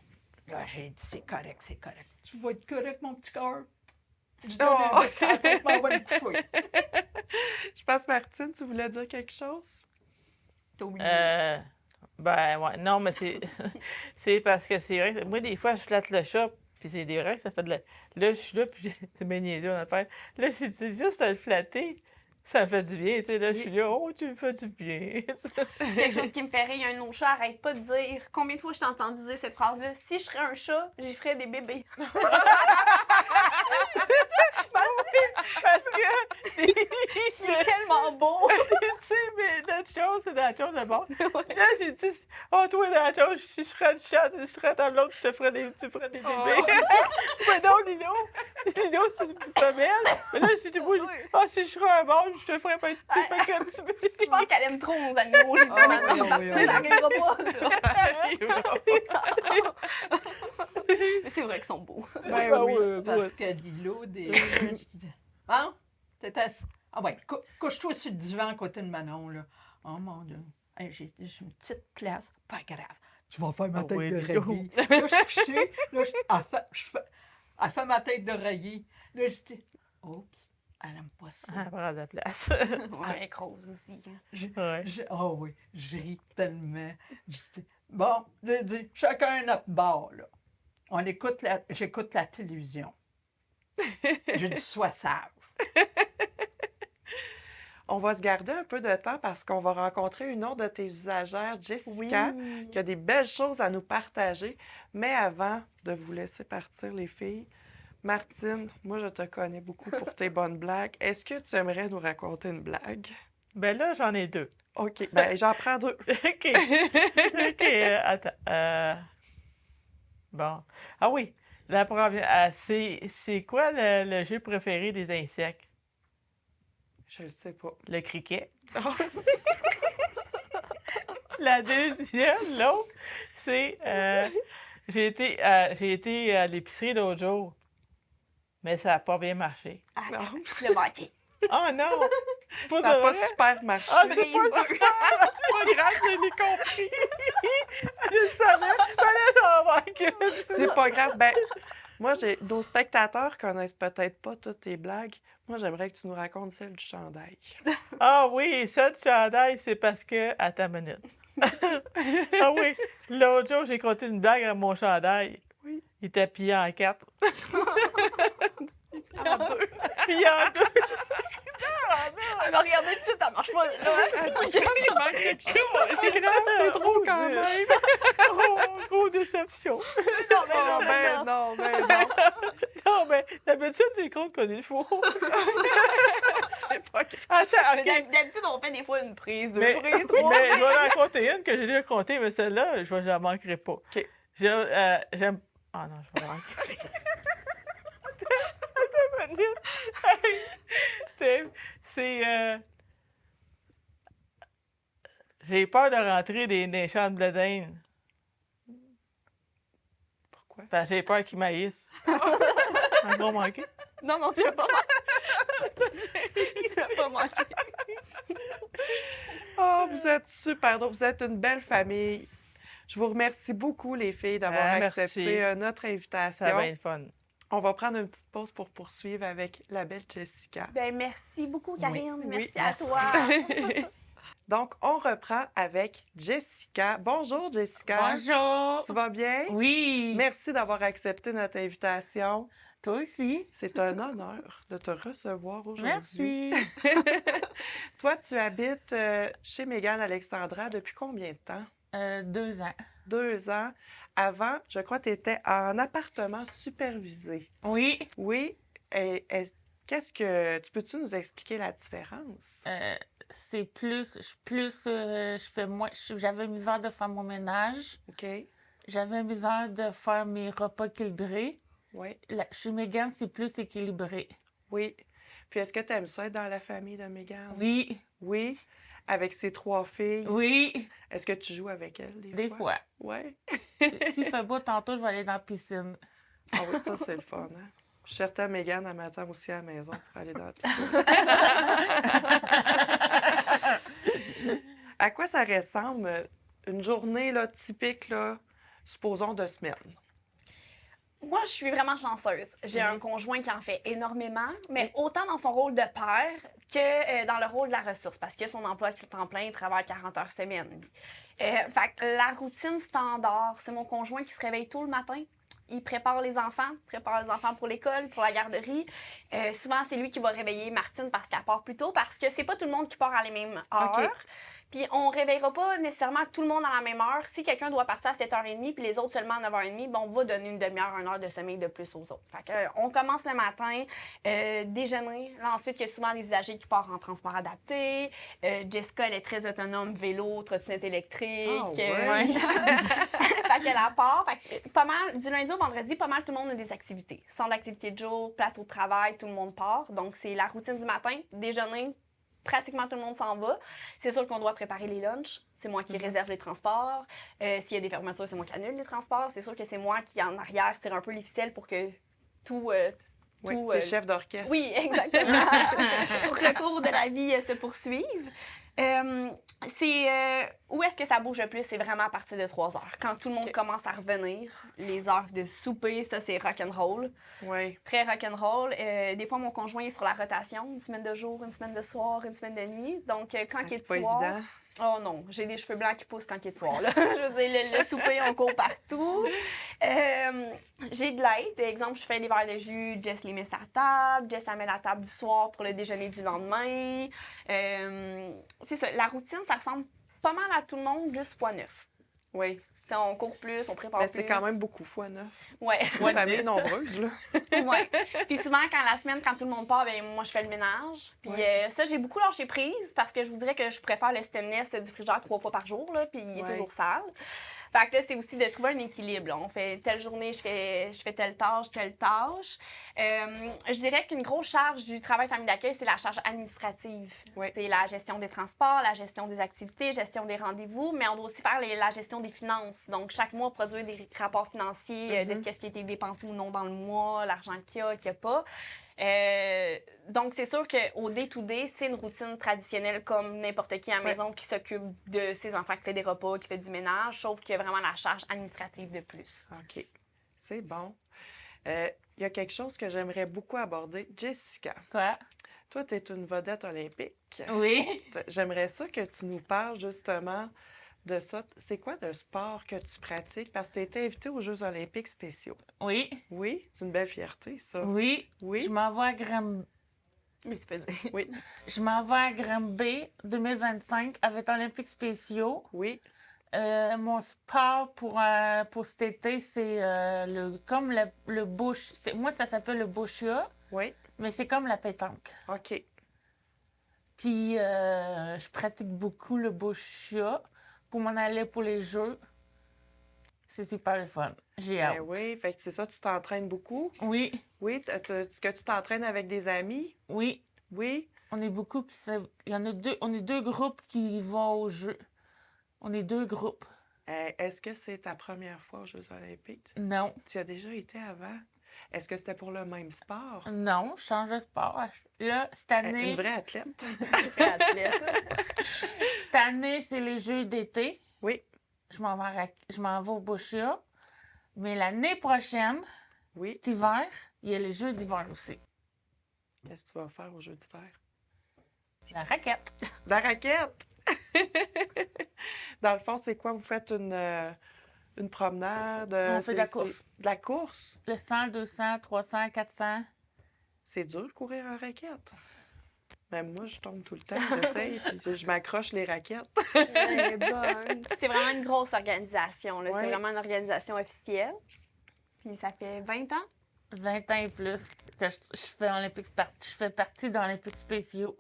[SPEAKER 4] Là, j'ai dit, c'est correct, c'est correct. Tu vas être correct, mon petit cœur? Je donne un bec sur la tête, m'en va le coucher.
[SPEAKER 1] Je pense, Martine, tu voulais dire quelque chose?
[SPEAKER 3] T'as oublié.
[SPEAKER 2] Ben, ouais. Non, mais c'est c'est parce que c'est vrai que moi, des fois, je flatte le chat, puis c'est des vrai que ça fait de la. Là, je suis là, puis c'est bien niaiseux, on a fait. Là, je suis juste à le flatter. Ça me fait du bien, tu sais. Là, je suis là, oh, tu me fais du bien.
[SPEAKER 3] Quelque chose qui me fait rire, il y a un autre chat, arrête pas de dire. Combien de fois je t'ai entendu dire cette phrase-là? Si je serais un chat, j'y ferais des bébés.
[SPEAKER 2] Parce que.
[SPEAKER 3] Il est tellement beau!
[SPEAKER 2] Tu sais, mais notre chose, c'est dans la chose de bon. Là, j'ai dit, oh, toi, dans la chose, je serais le chat, je serais ta blonde, tu ferais des bébés. Mais non, Lino, c'est une femelle. Mais là, j'ai dit, moi, si je serais un mâle, je te ferais pas tu fais que tu bébés.
[SPEAKER 3] Je pense qu'elle aime trop nos animaux. Je dis,
[SPEAKER 4] Ah,
[SPEAKER 3] maintenant,
[SPEAKER 4] oui, oui,
[SPEAKER 3] partir,
[SPEAKER 4] oui.
[SPEAKER 3] ça n'arrivera pas, ça. Mais c'est vrai qu'ils sont beaux.
[SPEAKER 1] Ben oui.
[SPEAKER 4] Parce que Lilo, des. Je dis, hein? T'es assis. Ah ouais, couche-toi sur le divan à côté de Manon, là. Oh mon Dieu. Hey, j'ai une petite place, pas grave. Tu vas faire ma tête
[SPEAKER 2] oui,
[SPEAKER 4] d'oreiller. Là, je suis couchée, là, elle fait ma tête d'oreiller. Là, je dis, oups, elle aime pas ça.
[SPEAKER 2] Ah, prends de la place.
[SPEAKER 3] Ouais, Rose aussi.
[SPEAKER 2] Ouais.
[SPEAKER 4] Oh oui, je ris tellement. Je dis, bon, je dis, chacun notre bord, là. J'écoute la télévision. Je dis, sois sage.
[SPEAKER 1] On va se garder un peu de temps parce qu'on va rencontrer une autre de tes usagères, Jessica, qui a des belles choses à nous partager. Mais avant de vous laisser partir, les filles, Martine, moi, je te connais beaucoup pour tes bonnes blagues. Est-ce que tu aimerais nous raconter une blague?
[SPEAKER 2] Ben là, j'en ai 2.
[SPEAKER 1] OK, ben j'en prends 2.
[SPEAKER 2] OK. OK, attends. Bon. Ah oui, la première. C'est quoi le jeu préféré des insectes?
[SPEAKER 1] Je le sais pas.
[SPEAKER 2] Le criquet. La deuxième, l'autre, c'est... j'ai été à l'épicerie l'autre jour, mais ça n'a pas bien marché.
[SPEAKER 3] Ah,
[SPEAKER 1] Non.
[SPEAKER 3] tu l'as manqué.
[SPEAKER 2] Oh non! Pas
[SPEAKER 1] Ça n'a
[SPEAKER 2] de
[SPEAKER 1] pas
[SPEAKER 2] vrai?
[SPEAKER 1] super marché.
[SPEAKER 2] Ah, c'est pas
[SPEAKER 3] Brise-deux.
[SPEAKER 1] pas grave, je l'ai compris.
[SPEAKER 2] Je le savais! Fallait que j'en manque!
[SPEAKER 1] C'est pas grave. Ben, moi, nos spectateurs connaissent peut-être pas toutes tes blagues. Moi, j'aimerais que tu nous racontes celle du chandail.
[SPEAKER 2] Ah oui, ça du chandail, c'est parce que... Attends une minute. Ah oui, l'autre jour, j'ai compté une blague à mon chandail.
[SPEAKER 1] Oui.
[SPEAKER 2] Il était plié en 4.
[SPEAKER 1] En deux.
[SPEAKER 2] Plié en 2.
[SPEAKER 3] Elle m'a regardé dessus, ça marche pas. Là.
[SPEAKER 1] Il manque quelque chose. C'est grave, c'est trop quand même.
[SPEAKER 2] Oh, gros déception.
[SPEAKER 3] Non, mais
[SPEAKER 1] Oh,
[SPEAKER 3] non,
[SPEAKER 1] ben
[SPEAKER 3] non.
[SPEAKER 1] non, ben non.
[SPEAKER 2] Non, mais d'habitude, j'ai compte qu'on est le faux.
[SPEAKER 1] C'est pas grave.
[SPEAKER 2] Attends,
[SPEAKER 3] Mais
[SPEAKER 2] OK.
[SPEAKER 3] d'habitude, on fait des fois une prise, deux
[SPEAKER 2] Mais,
[SPEAKER 3] prises, trois.
[SPEAKER 2] mais je vais en raconter une que j'ai déjà comptée, mais celle-là, je ne la manquerai pas.
[SPEAKER 1] OK.
[SPEAKER 2] J'aime... Ah non, je vais la manquer. Attends une minute. C'est... J'ai peur de rentrer des champs de blé d'Inde.
[SPEAKER 1] Pourquoi?
[SPEAKER 2] Parce que j'ai peur qu'ils maïssent. Ça va manquer.
[SPEAKER 3] Non, non, tu l'as pas manqué. Tu l'as pas manqué.
[SPEAKER 1] Oh, vous êtes super drôles. Vous êtes une belle famille. Je vous remercie beaucoup, les filles, d'avoir
[SPEAKER 2] Merci.
[SPEAKER 1] accepté notre invitation.
[SPEAKER 2] Ça va être fun.
[SPEAKER 1] On va prendre une petite pause pour poursuivre avec la belle Jessica.
[SPEAKER 3] Ben, merci beaucoup, Karine.
[SPEAKER 1] Oui,
[SPEAKER 3] merci
[SPEAKER 1] oui,
[SPEAKER 3] à toi.
[SPEAKER 1] Donc, on reprend avec Jessica. Bonjour, Jessica.
[SPEAKER 5] Bonjour.
[SPEAKER 1] Tu vas bien?
[SPEAKER 5] Oui.
[SPEAKER 1] Merci d'avoir accepté notre invitation.
[SPEAKER 5] Toi aussi.
[SPEAKER 1] C'est un honneur de te recevoir aujourd'hui.
[SPEAKER 5] Merci.
[SPEAKER 1] Toi, tu habites chez Mégane Alexandra depuis combien de temps?
[SPEAKER 5] 2 ans.
[SPEAKER 1] 2 ans. Avant, je crois que tu étais en appartement supervisé.
[SPEAKER 5] Oui.
[SPEAKER 1] Oui. Qu'est-ce que... Peux-tu nous expliquer la différence?
[SPEAKER 5] C'est plus, je fais moins, j'avais misère de faire mon ménage.
[SPEAKER 1] OK.
[SPEAKER 5] J'avais misère de faire mes repas équilibrés.
[SPEAKER 1] Oui.
[SPEAKER 5] Chez Mégane, c'est plus équilibré.
[SPEAKER 1] Oui. Puis est-ce que tu aimes ça être dans la famille de Mégane?
[SPEAKER 5] Oui.
[SPEAKER 1] Oui. Avec ses 3 filles?
[SPEAKER 5] Oui.
[SPEAKER 1] Est-ce que tu joues avec elles
[SPEAKER 5] Des fois.
[SPEAKER 1] Oui.
[SPEAKER 5] S'il fait beau tantôt, je vais aller dans la piscine.
[SPEAKER 1] Ah oui, ça, c'est le fun, hein? Je suis certaine, Mégane, elle m'attend aussi à la maison pour aller dans la piscine. À quoi ça ressemble une journée là, typique, là, supposons, de semaine?
[SPEAKER 3] Moi, je suis vraiment chanceuse. J'ai un conjoint qui en fait énormément, mais autant dans son rôle de père que dans le rôle de la ressource, parce que son emploi temps plein, il travaille 40 heures semaine. Fait que la routine standard, c'est mon conjoint qui se réveille tôt le matin. Il prépare les enfants pour l'école, pour la garderie. Souvent, c'est lui qui va réveiller Martine parce qu'elle part plus tôt, parce que c'est pas tout le monde qui part à la même heure.
[SPEAKER 1] OK.
[SPEAKER 3] Puis on réveillera pas nécessairement tout le monde à la même heure. Si quelqu'un doit partir à 7h30 puis les autres seulement à 9h30, ben on va donner une demi-heure, 1 heure de sommeil de plus aux autres. Fait que, on commence le matin, déjeuner. Là, ensuite, il y a souvent des usagers qui partent en transport adapté. Jessica, elle est très autonome, vélo, trottinette électrique.
[SPEAKER 1] Ah, ouais.
[SPEAKER 3] Fait qu'elle a part. Fait que pas mal, du lundi au vendredi, pas mal tout le monde a des activités. Centre d'activité de jour, plateau de travail, tout le monde part. Donc, c'est la routine du matin, déjeuner. Pratiquement tout le monde s'en va. C'est sûr qu'on doit préparer les lunchs. C'est moi qui réserve les transports. S'il y a des fermetures, c'est moi qui annule les transports. C'est sûr que c'est moi qui, en arrière, tire un peu les ficelles pour que tout...
[SPEAKER 1] Oui,
[SPEAKER 3] tout,
[SPEAKER 1] t'es chef d'orchestre.
[SPEAKER 3] Oui, exactement. Pour que le cours de la vie se poursuive. Où est-ce que ça bouge le plus? C'est vraiment à partir de 3 heures. Quand tout le monde commence à revenir, les heures de souper, ça, c'est rock'n'roll.
[SPEAKER 1] Oui.
[SPEAKER 3] Très rock'n'roll. Des fois, mon conjoint est sur la rotation, une semaine de jour, une semaine de soir, une semaine de nuit. Donc, quand il est de
[SPEAKER 1] C'est pas
[SPEAKER 3] soir...
[SPEAKER 1] évident.
[SPEAKER 3] Oh non, j'ai des cheveux blancs qui poussent quand il est de soir. Là. Je veux dire, le souper, on court partout. J'ai de l'aide. Exemple, je fais les verres de jus, Jess les met sur la table, Jess amène la table du soir pour le déjeuner du lendemain. C'est ça, la routine, ça ressemble pas mal à tout le monde, juste x9.
[SPEAKER 1] Oui.
[SPEAKER 3] Quand on court plus, on prépare
[SPEAKER 1] Mais
[SPEAKER 3] plus.
[SPEAKER 1] c'est quand même beaucoup fois 9.
[SPEAKER 3] Ouais.
[SPEAKER 1] Une famille nombreuse, là.
[SPEAKER 3] Ouais. Puis souvent, quand la semaine, quand tout le monde part, ben moi, je fais le ménage. Puis ça, j'ai beaucoup lâché prise parce que je vous dirais que je préfère le stainless du frigidaire 3 fois par jour, là, puis il est
[SPEAKER 1] Ouais.
[SPEAKER 3] toujours sale. Fait que là, c'est aussi de trouver un équilibre. Là. On fait telle journée, je fais telle tâche, telle tâche. Je dirais qu'une grosse charge du travail famille d'accueil, c'est la charge administrative.
[SPEAKER 1] Oui.
[SPEAKER 3] C'est la gestion des transports, la gestion des activités, gestion des rendez-vous, mais on doit aussi faire la gestion des finances. Donc, chaque mois, produire des rapports financiers de qu'est-ce qui a été dépensé ou non dans le mois, l'argent qu'il y a pas. Donc, c'est sûr qu'au day-to-day, c'est une routine traditionnelle comme n'importe qui à la maison qui s'occupe de ses enfants, qui fait des repas, qui fait du ménage, sauf qu'il y a vraiment la charge administrative de plus.
[SPEAKER 1] OK. C'est bon. Il y a quelque chose que j'aimerais beaucoup aborder. Jessica,
[SPEAKER 5] Quoi?
[SPEAKER 1] toi, tu es une vedette olympique.
[SPEAKER 5] Oui.
[SPEAKER 1] J'aimerais ça que tu nous parles justement de ça. C'est quoi le sport que tu pratiques? Parce que tu as été invitée aux Jeux olympiques spéciaux.
[SPEAKER 5] Oui.
[SPEAKER 1] Oui, c'est une belle fierté, ça.
[SPEAKER 5] Oui.
[SPEAKER 1] Oui.
[SPEAKER 5] Je m'en vais à Granby.
[SPEAKER 3] Mais tu peux dire.
[SPEAKER 1] Oui,
[SPEAKER 5] Je m'en vais à Granby 2025 avec Olympiques spéciaux.
[SPEAKER 1] oui.
[SPEAKER 5] Mon sport pour cet été, c'est le bush. Moi, ça s'appelle le bushia,
[SPEAKER 1] Oui,
[SPEAKER 5] mais c'est comme la pétanque.
[SPEAKER 1] OK.
[SPEAKER 5] Puis, je pratique beaucoup le bushia pour m'en aller pour les Jeux. C'est super le fun. J'ai hâte.
[SPEAKER 1] Ben oui, fait que c'est ça, tu t'entraînes beaucoup.
[SPEAKER 5] Oui,
[SPEAKER 1] Oui, est-ce que tu t'entraînes avec des amis?
[SPEAKER 5] oui.
[SPEAKER 1] Oui.
[SPEAKER 5] On est beaucoup qui il y en a deux. On est 2 groupes qui vont aux Jeux. On est 2 groupes.
[SPEAKER 1] Est-ce que c'est ta première fois aux Jeux olympiques?
[SPEAKER 5] Non.
[SPEAKER 1] Tu as déjà été avant? Est-ce que c'était pour le même sport?
[SPEAKER 5] Non, je change de sport. Là, cette année,
[SPEAKER 1] Une vraie athlète?
[SPEAKER 5] cette année, c'est les Jeux d'été.
[SPEAKER 1] Oui.
[SPEAKER 5] Je m'en vais au Bushia. Mais l'année prochaine,
[SPEAKER 1] Oui.
[SPEAKER 5] cet hiver, il y a les Jeux d'hiver aussi.
[SPEAKER 1] Qu'est-ce que tu vas faire aux Jeux d'hiver?
[SPEAKER 5] La raquette.
[SPEAKER 1] La raquette! Dans le fond, c'est quoi? Vous faites une promenade?
[SPEAKER 5] On fait de la
[SPEAKER 1] c'est-
[SPEAKER 5] course.
[SPEAKER 1] De la course?
[SPEAKER 5] Le 100, 200, 300, 400.
[SPEAKER 1] C'est dur de courir en raquette. Même moi, je tombe tout le temps, j'essaye, puis je m'accroche les raquettes.
[SPEAKER 3] Elle est bonne. C'est vraiment une grosse organisation. Là.
[SPEAKER 1] Ouais.
[SPEAKER 3] C'est vraiment une organisation officielle. Puis ça fait 20 ans.
[SPEAKER 5] 20 ans et plus que je fais partie d'Olympiques spéciaux.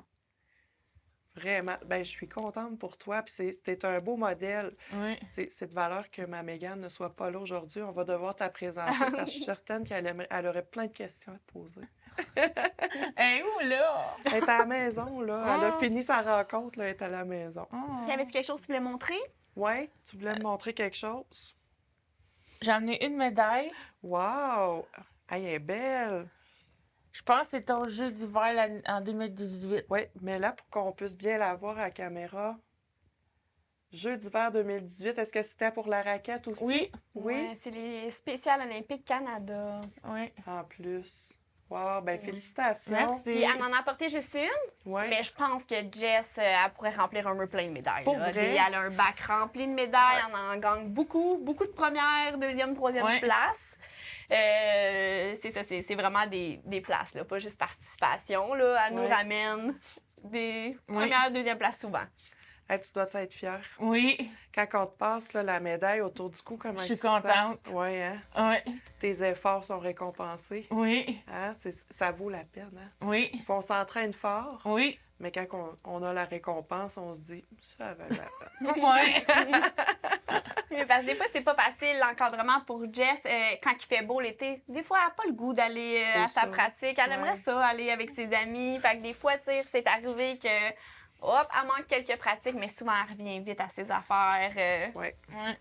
[SPEAKER 1] Vraiment. Ben, je suis contente pour toi, puis c'était un beau modèle.
[SPEAKER 5] Oui.
[SPEAKER 1] C'est de valeur que ma Mégane ne soit pas là aujourd'hui. On va devoir te présenter parce que je suis certaine elle aurait plein de questions à te poser.
[SPEAKER 5] Hey, où là?
[SPEAKER 1] Elle est à la maison, là. Elle a fini sa rencontre, là. Elle est à la maison.
[SPEAKER 3] Y avait-tu quelque chose que tu voulais montrer?
[SPEAKER 1] Ouais, tu voulais me montrer quelque chose?
[SPEAKER 5] J'en ai une médaille.
[SPEAKER 1] Wow! Elle est belle!
[SPEAKER 5] Je pense que c'était au Jeux d'hiver en 2018.
[SPEAKER 1] Oui, mais là, pour qu'on puisse bien la voir à la caméra, Jeux d'hiver 2018, est-ce que c'était pour la raquette aussi?
[SPEAKER 5] Oui.
[SPEAKER 1] Oui?
[SPEAKER 3] Ouais, c'est les Spéciales Olympiques Canada.
[SPEAKER 5] Oui.
[SPEAKER 1] En plus. Wow, ben félicitations!
[SPEAKER 5] Merci.
[SPEAKER 3] Puis elle en a apporté juste une,
[SPEAKER 1] Ouais.
[SPEAKER 3] mais je pense que Jess, elle pourrait remplir un mur plein de médailles.
[SPEAKER 1] Pour
[SPEAKER 3] là.
[SPEAKER 1] vrai?
[SPEAKER 3] Elle a un bac rempli de médailles, elle en gagne beaucoup, beaucoup de première, deuxième, troisième
[SPEAKER 5] Ouais.
[SPEAKER 3] place. C'est ça, c'est vraiment des places, là, pas juste participation. Là. Elle nous
[SPEAKER 1] Ouais.
[SPEAKER 3] ramène des
[SPEAKER 5] Oui.
[SPEAKER 3] premières, deuxième places souvent.
[SPEAKER 1] Hey, tu dois être fière.
[SPEAKER 5] Oui.
[SPEAKER 1] Quand on te passe là, la médaille autour du cou, comment
[SPEAKER 5] Je suis
[SPEAKER 1] tu te sens?
[SPEAKER 5] contente.
[SPEAKER 1] Oui, hein?
[SPEAKER 5] Oui.
[SPEAKER 1] Tes efforts sont récompensés.
[SPEAKER 5] Oui.
[SPEAKER 1] Hein? Ça vaut la peine. Hein?
[SPEAKER 5] Oui.
[SPEAKER 1] Faut qu'on s'entraîne fort,
[SPEAKER 5] Oui.
[SPEAKER 1] mais quand on a la récompense, on se dit ça va la peine.
[SPEAKER 5] Oui.
[SPEAKER 3] Mais parce que des fois, c'est pas facile l'encadrement pour Jess quand il fait beau l'été. Des fois, elle n'a pas le goût d'aller
[SPEAKER 1] C'est
[SPEAKER 3] à sa
[SPEAKER 1] ça.
[SPEAKER 3] pratique. Elle aimerait
[SPEAKER 1] Ouais.
[SPEAKER 3] ça, aller avec ses amis. Fait que des fois, tu sais, c'est arrivé que, hop, elle manque quelques pratiques, mais souvent, elle revient vite à ses affaires.
[SPEAKER 1] Ouais.
[SPEAKER 5] Oui.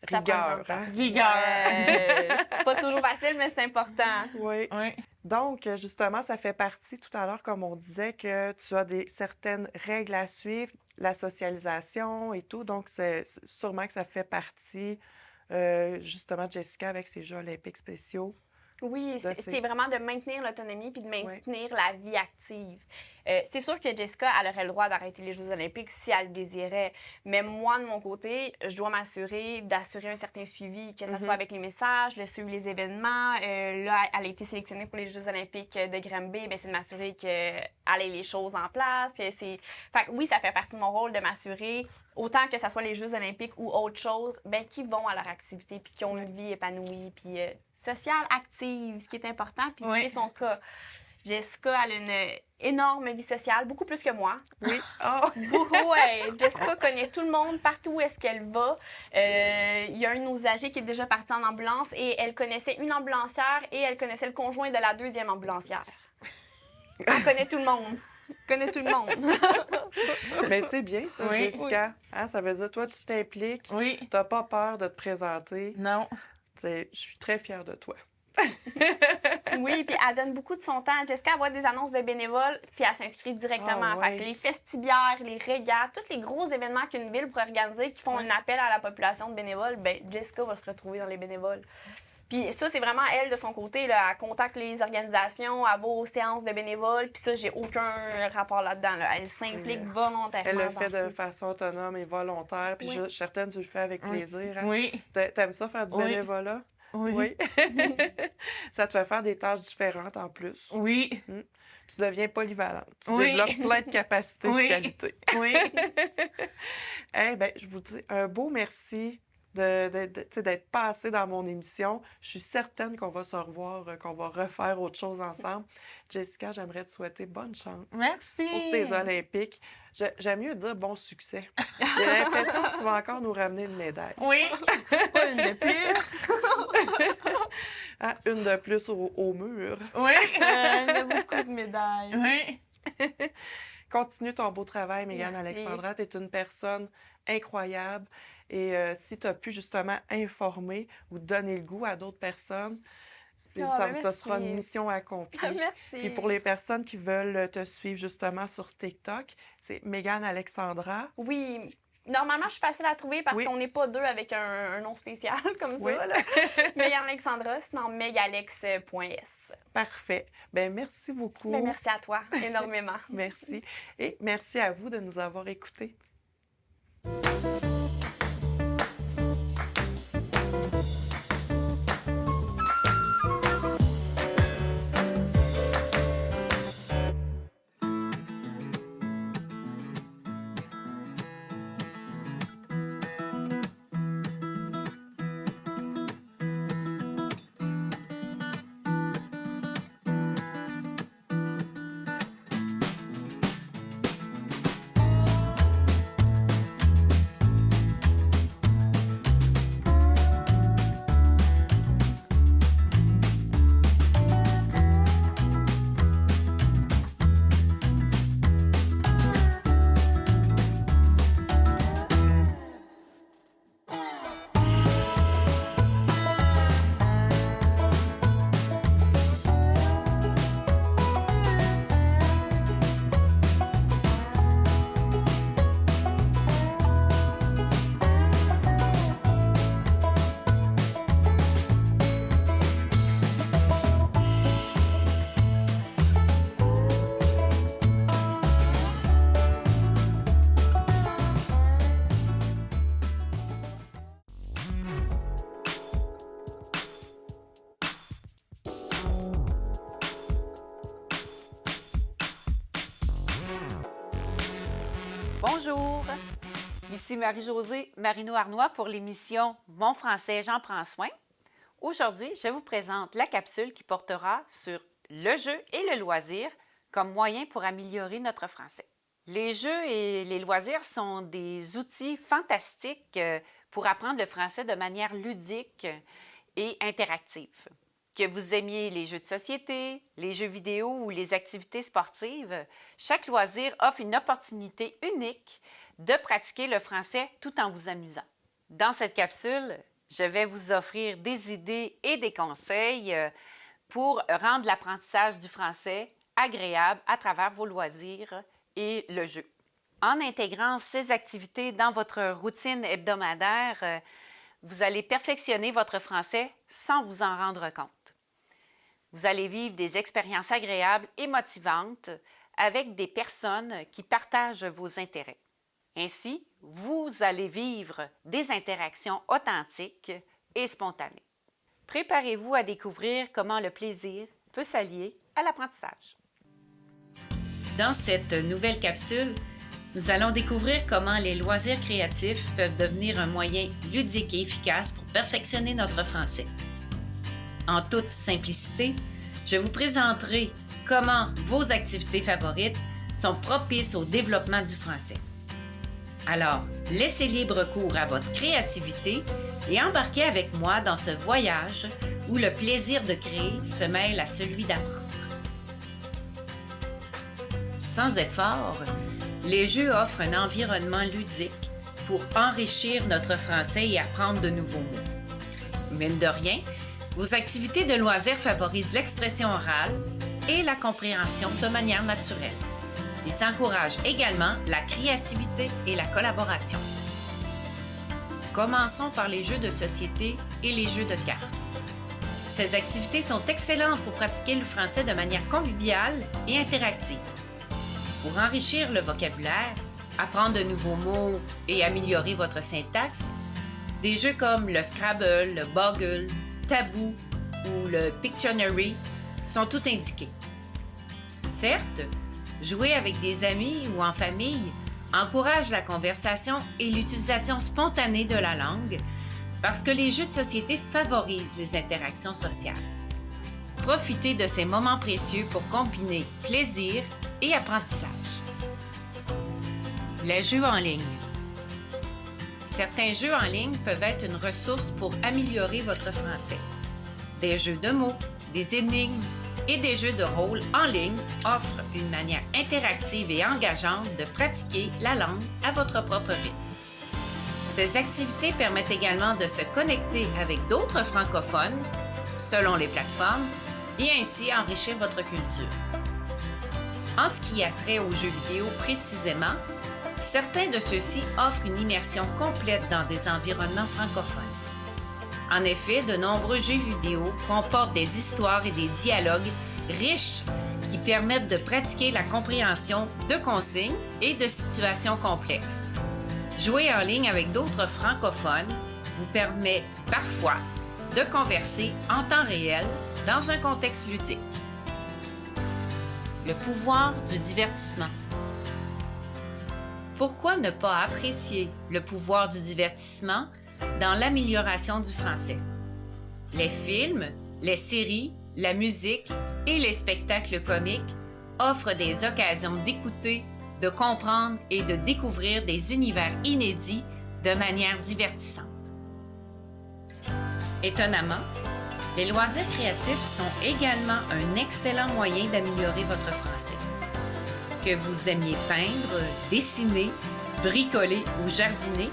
[SPEAKER 3] Ça prend
[SPEAKER 1] Rigueur,
[SPEAKER 3] longtemps.
[SPEAKER 1] hein?
[SPEAKER 5] Vigueur.
[SPEAKER 3] Pas toujours facile, mais c'est important.
[SPEAKER 1] Oui.
[SPEAKER 5] Oui.
[SPEAKER 1] Donc, justement, ça fait partie, tout à l'heure, comme on disait, que tu as certaines règles à suivre, la socialisation et tout. Donc, c'est sûrement que ça fait partie, justement, de Jessica avec ses Jeux olympiques spéciaux.
[SPEAKER 3] Oui,
[SPEAKER 1] Ça,
[SPEAKER 3] c'est vraiment de maintenir l'autonomie puis de
[SPEAKER 1] Ouais.
[SPEAKER 3] maintenir la vie active. C'est sûr que Jessica, elle aurait le droit d'arrêter les Jeux olympiques si elle le désirait. Mais moi, de mon côté, je dois m'assurer d'assurer un certain suivi, que ce soit avec les messages, le suivi les événements. Là, elle a été sélectionnée pour les Jeux olympiques de Granby. Bien, c'est de m'assurer qu'elle ait les choses en place. Fait que oui, ça fait partie de mon rôle de m'assurer, autant que ce soit les Jeux olympiques ou autre chose, bien, qu'ils vont à leur activité puis qu'ils ont une vie épanouie puis sociale, active, ce qui est important, puis ce
[SPEAKER 5] Oui.
[SPEAKER 3] qui est son cas. Jessica, elle a une énorme vie sociale, beaucoup plus que moi.
[SPEAKER 1] Oui. Oh!
[SPEAKER 3] Beaucoup, ouais. Jessica connaît tout le monde partout où est-ce qu'elle va. Il y a un de nos âgés qui est déjà parti en ambulance et elle connaissait une ambulancière et elle connaissait le conjoint de la deuxième ambulancière. Elle connaît tout le monde. Connaît tout le monde.
[SPEAKER 1] Mais c'est bien, ça,
[SPEAKER 5] Oui.
[SPEAKER 1] Jessica. Hein, ça veut dire, toi, tu t'impliques,
[SPEAKER 5] Oui.
[SPEAKER 1] t'as pas peur de te présenter.
[SPEAKER 5] Non.
[SPEAKER 1] Je suis très fière de toi.
[SPEAKER 3] Oui, puis elle donne beaucoup de son temps. Jessica, elle voit des annonces de bénévoles, puis elle s'inscrit directement.
[SPEAKER 1] Ah, ouais.
[SPEAKER 3] Fait que les festibières, les régates, tous les gros événements qu'une ville pourrait organiser qui font un appel à la population de bénévoles, ben Jessica va se retrouver dans les bénévoles. Puis ça, c'est vraiment elle, de son côté, là, elle contacte les organisations, elle va aux séances de bénévoles, puis ça, j'ai aucun rapport là-dedans. Là. Elle s'implique volontairement.
[SPEAKER 1] Elle le
[SPEAKER 3] dans
[SPEAKER 1] fait de
[SPEAKER 3] tout.
[SPEAKER 1] façon autonome et volontaire. Puis
[SPEAKER 3] Oui.
[SPEAKER 1] je suis certaine que tu le fais avec plaisir. Hein?
[SPEAKER 5] Oui.
[SPEAKER 1] T'aimes ça faire du
[SPEAKER 5] Oui.
[SPEAKER 1] bénévolat?
[SPEAKER 5] Oui.
[SPEAKER 1] Ça te fait faire des tâches différentes en plus.
[SPEAKER 5] Oui.
[SPEAKER 1] Tu deviens polyvalente. Tu
[SPEAKER 5] Oui.
[SPEAKER 1] développes plein de capacités
[SPEAKER 5] Oui.
[SPEAKER 1] de qualité.
[SPEAKER 5] Oui.
[SPEAKER 1] Eh bien, je vous dis un beau merci d'être passé dans mon émission. Je suis certaine qu'on va se revoir, qu'on va refaire autre chose ensemble. Jessica, j'aimerais te souhaiter bonne chance
[SPEAKER 5] Merci.
[SPEAKER 1] pour tes Olympiques. J'aime mieux dire bon succès. J'ai l'impression que tu vas encore nous ramener une médaille.
[SPEAKER 5] Oui. Pas une de plus.
[SPEAKER 1] Hein, une de plus au mur.
[SPEAKER 5] Oui.
[SPEAKER 3] J'ai beaucoup de médailles.
[SPEAKER 5] Oui.
[SPEAKER 1] Continue ton beau travail, Mégane
[SPEAKER 3] Merci.
[SPEAKER 1] Alexandra. Tu es une personne incroyable. Et si tu as pu justement informer ou donner le goût à d'autres personnes, ça sera une mission accomplie.
[SPEAKER 3] Merci.
[SPEAKER 1] Puis pour les personnes qui veulent te suivre justement sur TikTok, c'est Mégane Alexandra.
[SPEAKER 3] Oui. Normalement, je suis facile à trouver parce
[SPEAKER 1] Oui.
[SPEAKER 3] qu'on n'est pas deux avec un nom spécial comme
[SPEAKER 1] Oui.
[SPEAKER 3] ça. Là. Mégane Alexandra, sinon megalex.s.
[SPEAKER 1] Parfait. Ben merci beaucoup.
[SPEAKER 3] Ben, merci à toi énormément.
[SPEAKER 1] Merci. Et merci à vous de nous avoir écoutés.
[SPEAKER 6] Bonjour, ici Marie-Josée Marino-Arnois pour l'émission Mon français, j'en prends soin. Aujourd'hui, je vous présente la capsule qui portera sur le jeu et le loisir comme moyen pour améliorer notre français. Les jeux et les loisirs sont des outils fantastiques pour apprendre le français de manière ludique et interactive. Que vous aimiez les jeux de société, les jeux vidéo ou les activités sportives, chaque loisir offre une opportunité unique de pratiquer le français tout en vous amusant. Dans cette capsule, je vais vous offrir des idées et des conseils pour rendre l'apprentissage du français agréable à travers vos loisirs et le jeu. En intégrant ces activités dans votre routine hebdomadaire, vous allez perfectionner votre français sans vous en rendre compte. Vous allez vivre des expériences agréables et motivantes avec des personnes qui partagent vos intérêts. Ainsi, vous allez vivre des interactions authentiques et spontanées. Préparez-vous à découvrir comment le plaisir peut s'allier à l'apprentissage. Dans cette nouvelle capsule, nous allons découvrir comment les loisirs créatifs peuvent devenir un moyen ludique et efficace pour perfectionner notre français. En toute simplicité, je vous présenterai comment vos activités favorites sont propices au développement du français. Alors, laissez libre cours à votre créativité et embarquez avec moi dans ce voyage où le plaisir de créer se mêle à celui d'apprendre. Sans effort, les jeux offrent un environnement ludique pour enrichir notre français et apprendre de nouveaux mots. Mine de rien, vos activités de loisirs favorisent l'expression orale et la compréhension de manière naturelle. Ils encouragent également la créativité et la collaboration. Commençons par les jeux de société et les jeux de cartes. Ces activités sont excellentes pour pratiquer le français de manière conviviale et interactive. Pour enrichir le vocabulaire, apprendre de nouveaux mots et améliorer votre syntaxe, des jeux comme le Scrabble, le Boggle, Tabou ou le Pictionary sont tout indiqués. Certes, jouer avec des amis ou en famille encourage la conversation et l'utilisation spontanée de la langue parce que les jeux de société favorisent les interactions sociales. Profitez de ces moments précieux pour combiner plaisir et apprentissage. Les jeux en ligne. Certains jeux en ligne peuvent être une ressource pour améliorer votre français. Des jeux de mots, des énigmes et des jeux de rôle en ligne offrent une manière interactive et engageante de pratiquer la langue à votre propre rythme. Ces activités permettent également de se connecter avec d'autres francophones selon les plateformes et ainsi enrichir votre culture. En ce qui a trait aux jeux vidéo précisément, certains de ceux-ci offrent une immersion complète dans des environnements francophones. En effet, de nombreux jeux vidéo comportent des histoires et des dialogues riches qui permettent de pratiquer la compréhension de consignes et de situations complexes. Jouer en ligne avec d'autres francophones vous permet parfois de converser en temps réel dans un contexte ludique. Le pouvoir du divertissement. Pourquoi ne pas apprécier le pouvoir du divertissement dans l'amélioration du français? Les films, les séries, la musique et les spectacles comiques offrent des occasions d'écouter, de comprendre et de découvrir des univers inédits de manière divertissante. Étonnamment, les loisirs créatifs sont également un excellent moyen d'améliorer votre français. Que vous aimiez peindre, dessiner, bricoler ou jardiner,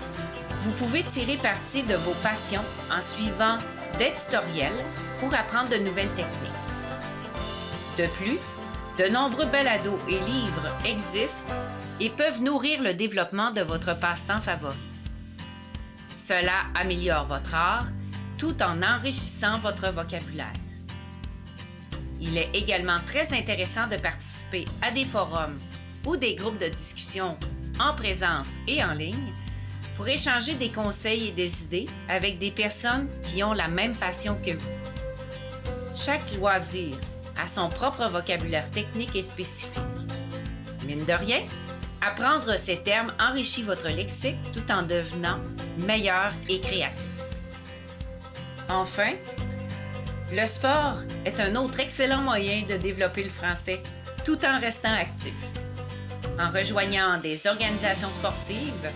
[SPEAKER 6] vous pouvez tirer parti de vos passions en suivant des tutoriels pour apprendre de nouvelles techniques. De plus, de nombreux balados et livres existent et peuvent nourrir le développement de votre passe-temps favori. Cela améliore votre art tout en enrichissant votre vocabulaire. Il est également très intéressant de participer à des forums ou des groupes de discussion en présence et en ligne pour échanger des conseils et des idées avec des personnes qui ont la même passion que vous. Chaque loisir a son propre vocabulaire technique et spécifique. Mine de rien, apprendre ces termes enrichit votre lexique tout en devenant meilleur et créatif. Enfin, le sport est un autre excellent moyen de développer le français tout en restant actif. En rejoignant des organisations sportives,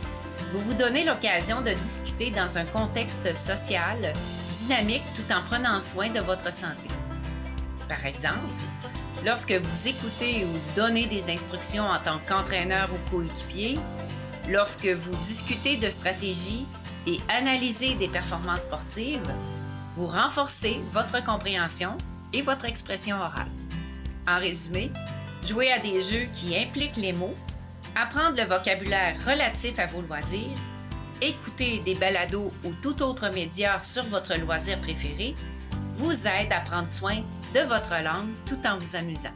[SPEAKER 6] vous vous donnez l'occasion de discuter dans un contexte social dynamique tout en prenant soin de votre santé. Par exemple, lorsque vous écoutez ou donnez des instructions en tant qu'entraîneur ou coéquipier, lorsque vous discutez de stratégies et analysez des performances sportives, vous renforcez votre compréhension et votre expression orale. En résumé, jouer à des jeux qui impliquent les mots, apprendre le vocabulaire relatif à vos loisirs, écouter des balados ou tout autre média sur votre loisir préféré vous aide à prendre soin de votre langue tout en vous amusant.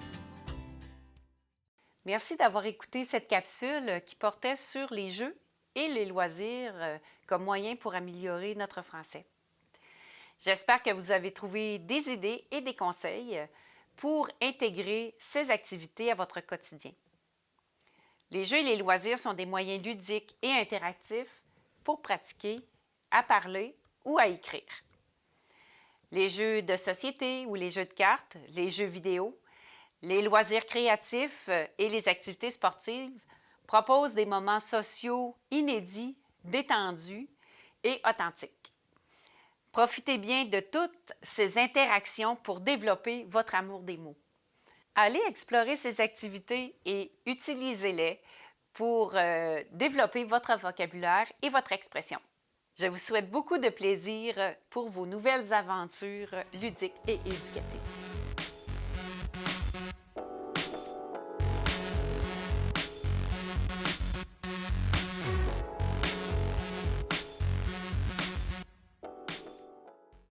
[SPEAKER 6] Merci d'avoir écouté cette capsule qui portait sur les jeux et les loisirs comme moyen pour améliorer notre français. J'espère que vous avez trouvé des idées et des conseils pour intégrer ces activités à votre quotidien. Les jeux et les loisirs sont des moyens ludiques et interactifs pour pratiquer, à parler ou à écrire. Les jeux de société ou les jeux de cartes, les jeux vidéo, les loisirs créatifs et les activités sportives proposent des moments sociaux inédits, détendus et authentiques. Profitez bien de toutes ces interactions pour développer votre amour des mots. Allez explorer ces activités et utilisez-les pour développer votre vocabulaire et votre expression. Je vous souhaite beaucoup de plaisir pour vos nouvelles aventures ludiques et éducatives.